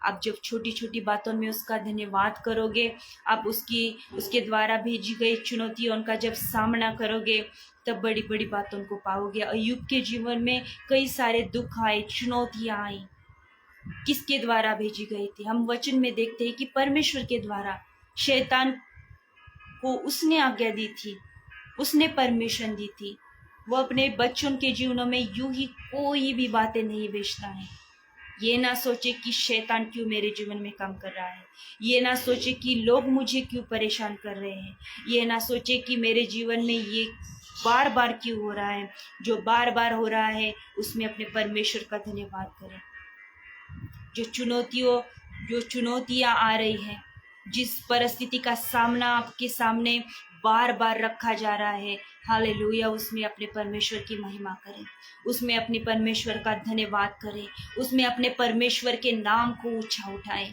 आप जब छोटी छोटी बातों में उसका धन्यवाद करोगे, आप उसके द्वारा भेजी गई चुनौतियों का जब सामना करोगे, तब बड़ी बड़ी बातों को पाओगे। अय्यूब के जीवन में कई सारे दुख आए, चुनौतियां आई, किसके द्वारा भेजी गई थी? हम वचन में देखते हैं कि परमेश्वर के द्वारा। शैतान को उसने आज्ञा दी थी, उसने परमिशन दी थी। वो अपने बच्चों के जीवनों में यूं ही कोई भी बातें नहीं भेजता है। ये ना सोचे कि शैतान क्यों मेरे जीवन में काम कर रहा है, ये ना सोचे कि लोग मुझे क्यों परेशान कर रहे हैं, ये ना सोचे कि मेरे जीवन में ये बार बार क्यों हो रहा है। जो बार बार हो रहा है उसमें अपने परमेश्वर का धन्यवाद करें। जो चुनौतियां आ रही हैं, जिस परिस्थिति का सामना आपके सामने बार बार रखा जा रहा है, हालेलुया, उसमें अपने परमेश्वर की महिमा करें, उसमें अपने परमेश्वर का धन्यवाद करें, उसमें अपने परमेश्वर के नाम को ऊंचा उठाएं।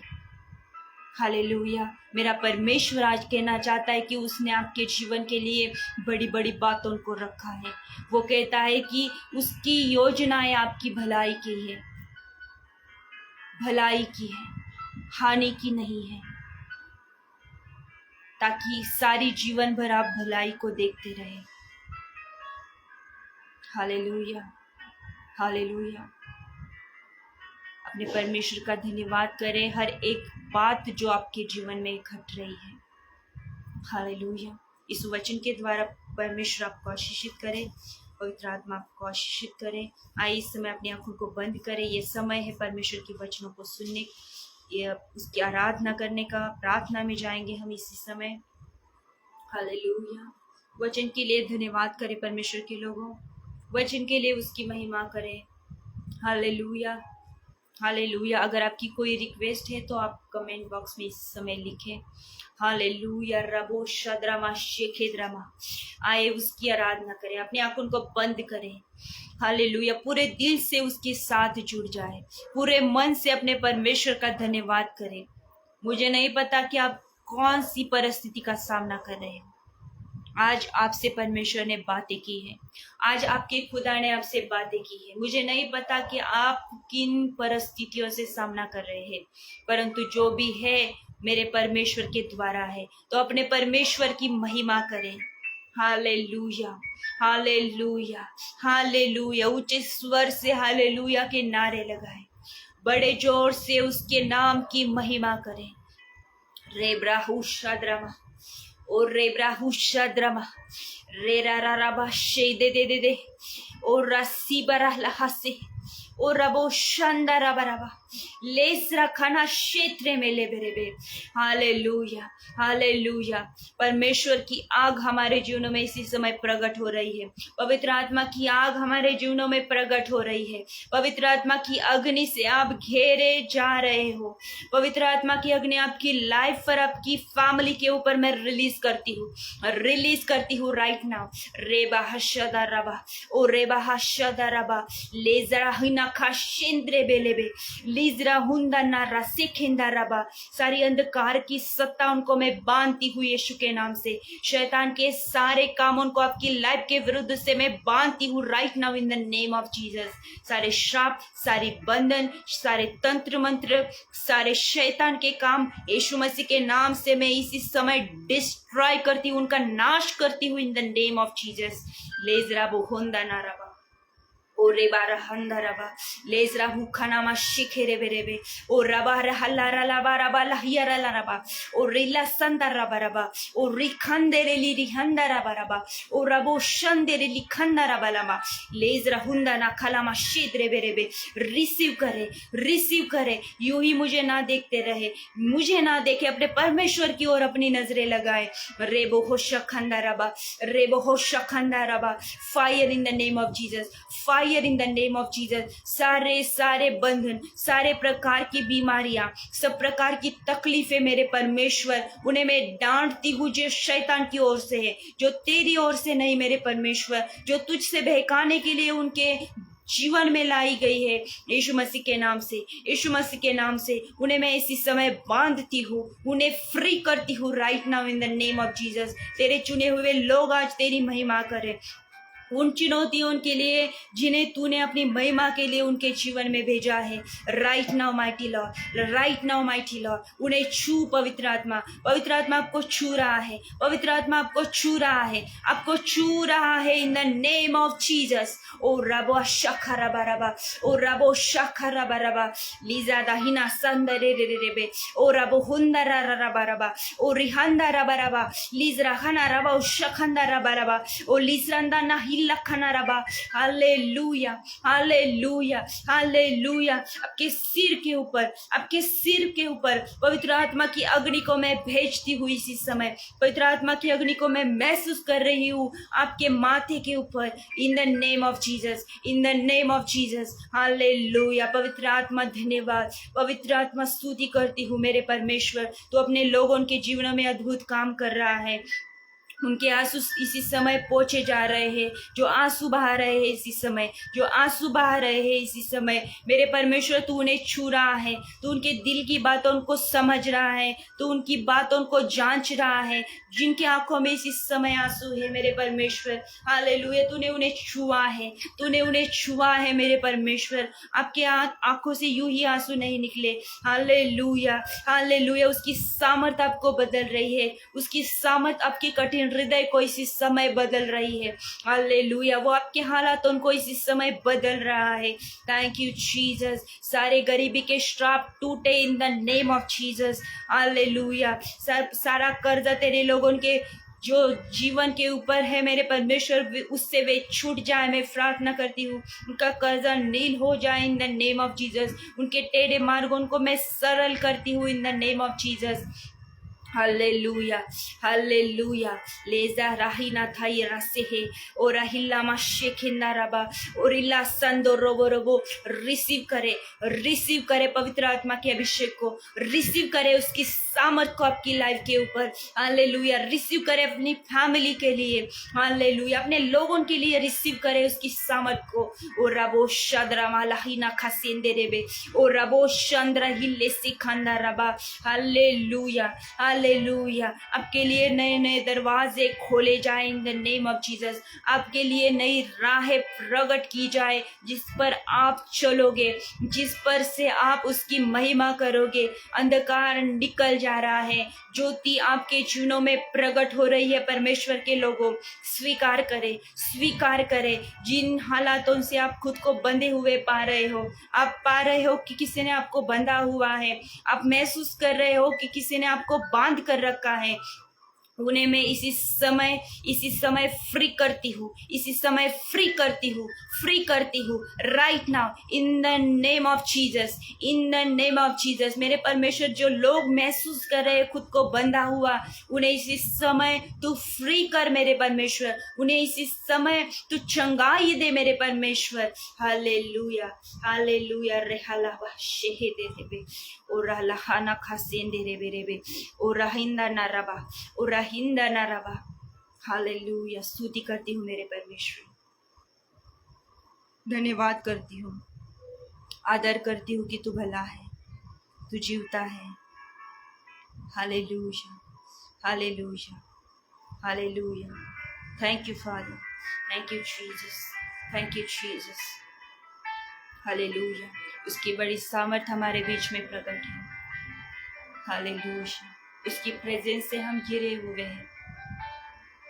हालेलुया, मेरा परमेश्वर आज कहना चाहता है कि उसने आपके जीवन के लिए बड़ी बड़ी बातों को रखा है। वो कहता है कि उसकी योजनाएं आपकी भलाई की है, भलाई की है। हानि की नहीं है, ताकि सारी जीवन भर आप भलाई को देखते रहे। Hallelujah, hallelujah. अपने परमेश्वर का धन्यवाद करें हर एक बात जो आपके जीवन में घट रही है। हालेलुया। इस वचन के द्वारा परमेश्वर आपको आशीषित करे, पवित्र आत्मा आपको आशीषित करे। आइए इस समय अपनी आंखों को बंद करें। ये समय है परमेश्वर के वचनों को सुनने, ये उसकी आराधना करने का। प्रार्थना में जाएंगे हम इसी समय। हालेलुया। वचन के लिए धन्यवाद करें परमेश्वर के लोगों, वचन के लिए उसकी महिमा करें। Hallelujah, hallelujah. अगर आपकी कोई रिक्वेस्ट है तो आप कमेंट बॉक्स में इस समय लिखें। हालेलुया। रबो शद्रमा शेखेद्रमा। आए उसकी आराधना करें, अपनी आंखों को बंद करें। हालेलुया। पूरे दिल से उसके साथ जुड़ जाए, पूरे मन से अपने परमेश्वर का धन्यवाद करें। मुझे नहीं पता कि आप कौन सी परिस्थिति का सामना कर रहे हैं, आज आपसे परमेश्वर ने बातें की है, आज आपके खुदा ने आपसे बातें की है। मुझे नहीं पता कि आप किन परिस्थितियों से सामना कर रहे हैं, परंतु जो भी है मेरे परमेश्वर के द्वारा है। तो अपने परमेश्वर की महिमा करें। Hallelujah, hallelujah, hallelujah. ऊंचे स्वर से हालेलुया के नारे लगाए, बड़े जोर से उसके नाम की महिमा करें। रेब्राहु शाद्रमा और रेब्राहु शाद्रमा रे रा रा रा बा शे दे और रसी बरा लहासे और रबो शानदा रबा रबा लेस रखाना क्षेत्र में ले बेरेबे। Hallelujah, hallelujah. परमेश्वर की आग हमारे जीवनों में इसी समय प्रकट हो रही है। पवित्र आत्मा की आग हमारे जीवनों में प्रकट हो रही है। पवित्र आत्मा की अग्नि से आप घेरे जा रहे हो। पवित्र आत्मा की अग्नि आपकी लाइफ पर, आपकी फैमिली के ऊपर मैं रिलीज करती हूँ राइट नाउ। रेबा हशदा रबा ओ रेबा हशदा रबा लेजरा हिना खाशेंद्रे बेलेबे लीजरा हुंदा ना रसेखेंदा रबा। सारी अंधकार की सत्ता उनको मैं बांधती हुई यीशु के नाम से। शैतान के सारे कामों को आपकी लाइफ के विरुद्ध से मैं बांधती हूँ right now in the name of Jesus. सारे श्राप, सारी बंधन, सारे तंत्र मंत्र, सारे शैतान के काम यीशु मसीह के नाम से मैं इसी समय डिस्ट्रॉय करती हूँ, उनका नाश करती हूँ in the name of Jesus. लेजरा बोहोंदा ना रबा ओ रेबा रहंदा रबा लेजरा हुखाना मा शिखेरे बेरेबे ओ रबा रहला रला रबा लहिया रला रबा ओ रिला संदा रबा रबा ओ रिखंदे रेली रिहंदा रबा रबा ओ रबो शंदे रेली खंदा रबा लमा लेजरा हुंदा ना खलामा शिद्रे बेरेबे। रिसीव करे। यूं ही मुझे ना देखते रहे, मुझे ना देखे, अपने परमेश्वर की ओर अपनी नजरें लगाए। रेबो हो शखंदा रबा, रेबो हो शखंदा रबा। Fire in the name of Jesus, fire in the name of Jesus. सारे बंधन, सारे प्रकार की बीमारियां, सब प्रकार की तकलीफें मेरे परमेश्वर, उन्हें मैं डांटती हूँ जो शैतान की ओर से है, जो तेरी ओर से नहीं मेरे परमेश्वर, जो तुझसे बहकाने के लिए उनके जीवन में लाई गई है। यीशु मसीह के नाम से, यीशु मसीह के नाम से उन्हें मैं इसी समय बांधती हूँ, उन्हें फ्री करती हूँ right now in the name of Jesus. तेरे चुने हुए लोग आज तेरी महिमा करें। उन चुनौतियों के लिए जिन्हें तूने अपनी महिमा के लिए उनके जीवन में भेजा है right now mighty Lord, right now mighty Lord. उन्हें छू पवित्र आत्मा, पवित्र आत्मा आपको छू रहा है, पवित्र आत्मा आपको छू रहा है, आपको छू रहा है in the name of Jesus. ओ रबो शखा रबा रबा, ओ रबो शखा रबा रबा लीजा दाहिना संदरे रे रे रे ओ रबो हुंदा रा रबा रबा ओ रिहंदा रबा रबा लीजरा खाना रबा ओ शखंदा रबा रबा ओ लीजरंदा ना लखना रबा। Hallelujah, hallelujah, hallelujah. आपके सिर के ऊपर, आपके सिर के ऊपर पवित्र आत्मा की अग्नि को मैं भेजती हुई इसी समय, पवित्र आत्मा की अग्नि को मैं महसूस कर रही हूँ आपके माथे के ऊपर इन the name of Jesus, in the name of Jesus. Hallelujah. पवित्र आत्मा धन्यवाद, पवित्र आत्मा स्तुति करती हूँ मेरे परमेश्वर, तो अपने लोगों के जीवनों में अद्भुत काम कर रहा है। उनके आंसू इसी समय पोंछे जा रहे हैं, जो आंसू बहा रहे हैं इसी समय, जो आंसू बहा रहे हैं इसी समय। मेरे परमेश्वर, तू उन्हें छू रहा है, तू उनके दिल की बातों को समझ रहा है, तू उनकी बातों को जांच रहा है, जिनकी आंखों में इसी समय आंसू है मेरे परमेश्वर। हालेलुया, तूने उन्हें छुआ है, तूने उन्हें छुआ है मेरे परमेश्वर। आपके आंखों से यूं ही आंसू नहीं निकले। Hallelujah, hallelujah. उसकी सामर्थ आपको बदल रही है, उसकी सामर्थ आपके कठिन हृदय को इसी समय बदल रही है। हालेलुया, वो आपके हालातों को इसी समय बदल रहा है। Thank you Jesus. सारे गरीबी के श्राप टूटे इन the name of Jesus. Hallelujah. सारा कर्जा तेरे लोगों के जो जीवन के ऊपर है मेरे परमेश्वर, उससे वे छूट जाए। मैं प्रार्थना करती हूँ उनका कर्जा नील हो जाए in the name of Jesus. उनके टेढ़े मार्गों को मैं सरल करती हूँ in the name of Jesus. Hallelujah, hallelujah. लेजा राहिना थाई रसे है और राहिला माशेखिंदा रबा और इल्ला संदो रोबो रोबो। रिसीव करे पवित्र आत्मा के अभिषेक को, रिसीव करे उसकी सामर्थ को आपकी लाइफ के ऊपर। हालेलुया, रिसीव करे अपनी फैमिली के लिए। हालेलुया, अपने लोगों के लिए रिसीव करे उसकी सामर्थ को। और रबो शद्रा मालाहिना खसेंदे रेबे और रबो चंद्र हिले सिखंदा रबा। Hallelujah, hallelujah. आपके लिए नए नए दरवाजे खोले जाए in the name of Jesus. आपके लिए नई राहें प्रकट की जाए, जिस पर आप चलोगे, जिस पर से आप उसकी महिमा करोगे। अंधकार निकल जा रहा है, ज्योति आपके जीवनों में प्रकट हो रही है। परमेश्वर के लोगों, स्वीकार करे, स्वीकार करे। जिन हालातों से आप खुद को बंधे हुए पा रहे हो, आप पा रहे हो कि किसी ने आपको बंधा हुआ है, आप महसूस कर रहे हो कि किसी ने आपको बांध कर रखा है, उन्हें मैं इसी समय फ्री करती हूँ, इसी समय फ्री करती हूँ right now in the name of Jesus, in the name of Jesus. मेरे परमेश्वर, जो लोग महसूस कर रहे हैं खुद को बंधा हुआ, उन्हें इसी समय तू फ्री कर मेरे परमेश्वर। उन्हें इसी समय तू चंगाई दे मेरे परमेश्वर। Hallelujah, hallelujah. रेहलावा शेहेदे रेबे और लहाना खासेंदे रेबे रेबे और रहिंदा नाराबा और रहिंदा नाराबा। हालेलुया। स्तुति करती हूँ मेरे परमेश्वर, धन्यवाद करती हूँ, आदर करती हूँ कि तू भला है, तू जीवता है। Hallelujah, hallelujah, hallelujah. Thank you father, thank you Jesus, thank you Jesus. Hallelujah. उसकी बड़ी सामर्थ हमारे बीच में प्रकट है। हालेलुया। उसकी प्रेजेंस से हम घिरे हुए हैं।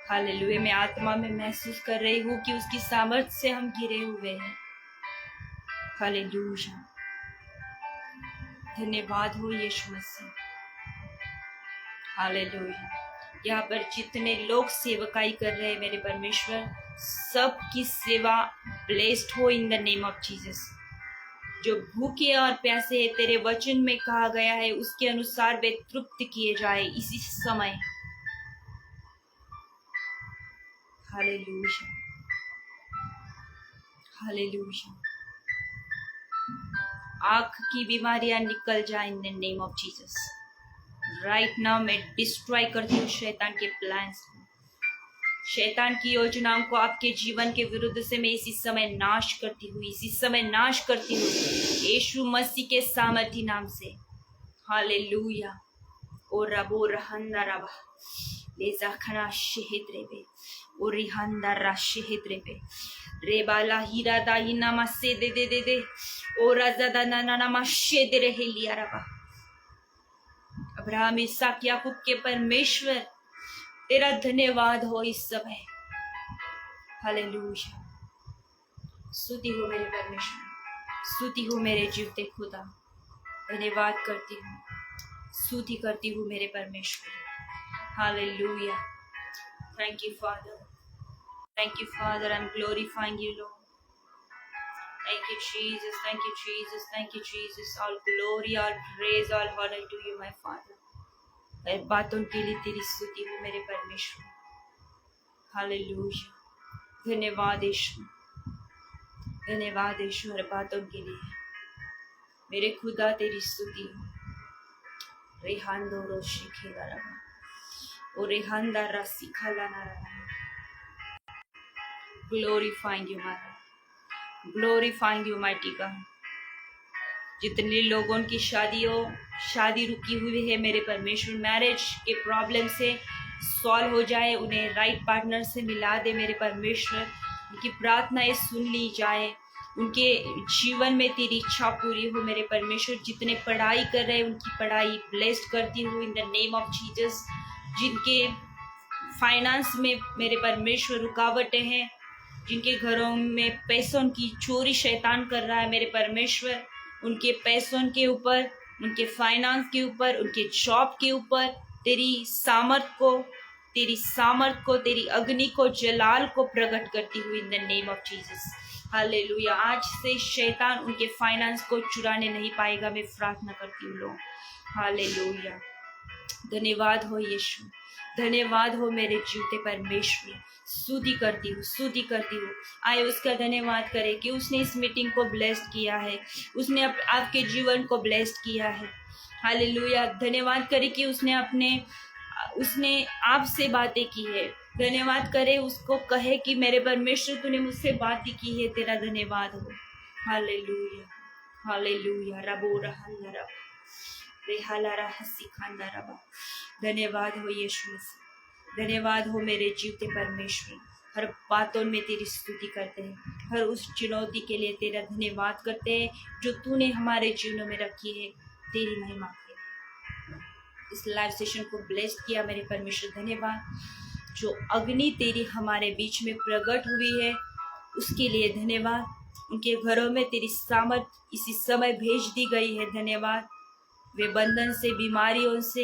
हालेलुया। मैं आत्मा में महसूस कर रही हूँ कि उसकी सामर्थ से हम घिरे हुए हैं। हालेलुया। धन्यवाद हो यीशु मसीह। हालेलुया। यहाँ पर जितने लोग सेवकाई कर रहे हैं मेरे परमेश्वर, सबकी सेवा ब्लेस्ड हो इन द नेम ऑफ जीसस। जो भूखे और प्यासे है, तेरे वचन में कहा गया है उसके अनुसार वे तृप्त किए जाए इसी समय। Hallelujah, hallelujah. आंख की बीमारियां निकल जाए in the name of Jesus. Right now मैं डिस्ट्रॉय करती हूँ शैतान के प्लान्स को, शैतान की योजनाओं को आपके जीवन के विरुद्ध से मैं इसी समय नाश करती हूँ, इसी समय नाश करती हूँ यीशु मसीह के सामर्थी नाम से। हालेलुया। ओ रबो रहंदा रबा लेजा खना शहीद रेबे ओ रिहंदा रा शहीद रेबे रेबाला हीरा दाई नामा से दे दे दे दे ओ राजा दा ना नामा शे दे रहे लिया रबा। अब्राहम, इसहाक, याकूब के परमेश्वर, तेरा धन्यवाद हो इस समय। हालेलुया। स्तुति हो मेरे परमेश्वर, स्तुति हो मेरे जीवते खुदा। धन्यवाद करती हूँ, स्तुति करती हूँ मेरे परमेश्वर। Hallelujah. Thank you father, thank you father. I am glorifying you Lord. Thank you Jesus, thank you Jesus, thank you Jesus. All glory, all praise, all honor to you my Father. हर बातों के लिए तेरी स्तुति हो मेरे परमेश्वर। Hallelujah. धन्यवाद यीशु, धन्यवाद यीशु। हर बातों के लिए मेरे खुदा तेरी स्तुति हो। रेहान दो रोशी खेला रबा Ore handa rasi khala na ra. Glorifying you, Mother. Glorifying you, mighty God. जितने लोगों की शादी रुकी हुई है मेरे परमेश्वर, मैरिज के प्रॉब्लम से सॉल्व हो जाए, उन्हें राइट पार्टनर से मिला दे मेरे परमेश्वर। उनकी प्रार्थनाएं सुन ली जाए, उनके जीवन में तेरी इच्छा पूरी हो मेरे परमेश्वर। जितने पढ़ाई कर रहे हैं उनकी पढ़ाई ब्लेस्ड करती हूँ in the name of Jesus. जिनके फाइनेंस में मेरे परमेश्वर रुकावटें हैं, जिनके घरों में पैसों की चोरी शैतान कर रहा है मेरे परमेश्वर, उनके पैसों के ऊपर, उनके फाइनेंस के ऊपर, उनके जॉब के ऊपर तेरी सामर्थ को, तेरी अग्नि को, जलाल को प्रकट करती हुई इन the name of Jesus. Hallelujah. आज से शैतान उनके फाइनेंस को चुराने नहीं पाएगा, मैं प्रार्थना करती हूँ लोग। हालेलुया। धन्यवाद हो यीशु, धन्यवाद हो मेरे जीवते परमेश्वर। स्तुति करती हूँ। आए उसका धन्यवाद करे कि उसने इस मीटिंग को ब्लेस्ड किया है, उसने आपके जीवन को ब्लेस्ड किया है। हालेलुया। धन्यवाद करे कि उसने आपसे बातें की है। धन्यवाद करे, उसको कहे कि मेरे परमेश्वर तूने मुझसे बातें की है, तेरा धन्यवाद हो। Hallelujah, hallelujah. रबो रहल रब रेहाला हसी खांदा रबा। धन्यवाद हो यीशु मसीह, धन्यवाद हो मेरे जीवते परमेश्वर। हर बातों में तेरी स्तुति करते हैं, हर उस चुनौती के लिए तेरा धन्यवाद करते हैं जो तूने हमारे जीवनों में रखी है, तेरी महिमा के लिए। इस लाइव सेशन को ब्लेस्ड किया मेरे परमेश्वर, धन्यवाद। जो अग्नि तेरी हमारे बीच में प्रकट हुई है उसके लिए धन्यवाद। उनके घरों में तेरी सामर्थ इसी समय भेज दी गई है, धन्यवाद। वे बंधन से, बीमारियों से,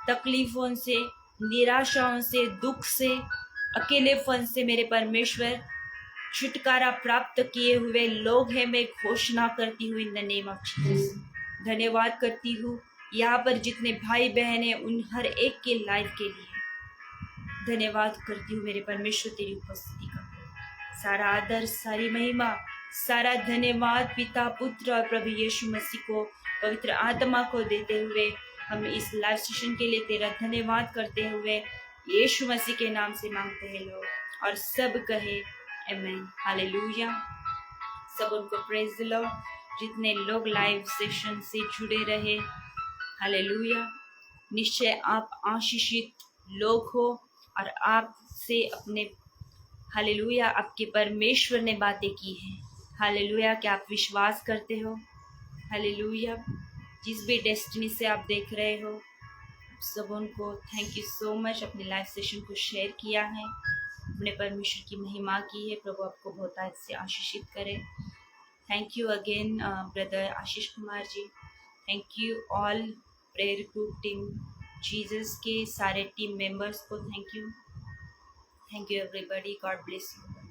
तकलीफों से, निराशाओं से, दुख से, अकेलेपन से मेरे परमेश्वर छुटकारा प्राप्त किए हुए लोग हैं। मैं घोषणा करती हूँ in the name of Jesus. धन्यवाद करती हूँ यहाँ पर जितने भाई बहन हैं उन हर एक के लाइफ के लिए धन्यवाद करती हूँ मेरे परमेश्वर तेरी उपस्थिति का। सारा आदर, सारी महिमा, सारा धन्यवाद पिता, पुत्र और प्रभु यीशु मसीह को, पवित्र आत्मा को देते हुए हम इस लाइव सेशन के लिए तेरा धन्यवाद करते हुए यीशु मसीह के नाम से मांगते हैं लोग, और सब कहे आमीन। हालेलुया। सब उनको प्रेज द लॉर्ड। जितने लोग लाइव सेशन से जुड़े रहे, हालेलुया। निश्चय आप आशीषित लोग हो और आपसे अपने, हालेलुया, आपके परमेश्वर ने बातें की हैं। हालेलुया। क्या आप विश्वास करते हो? हालेलुया। जिस भी डेस्टिनी से आप देख रहे हो, सब उनको थैंक यू सो मच। अपने लाइव सेशन को शेयर किया है, अपने परमेश्वर की महिमा की है। प्रभु आपको बहुत से आशीषित करे। Thank you again brother Ashish Kumar ji. Thank you all prayer group team Jesus के सारे टीम मेंबर्स को thank you everybody. God bless you.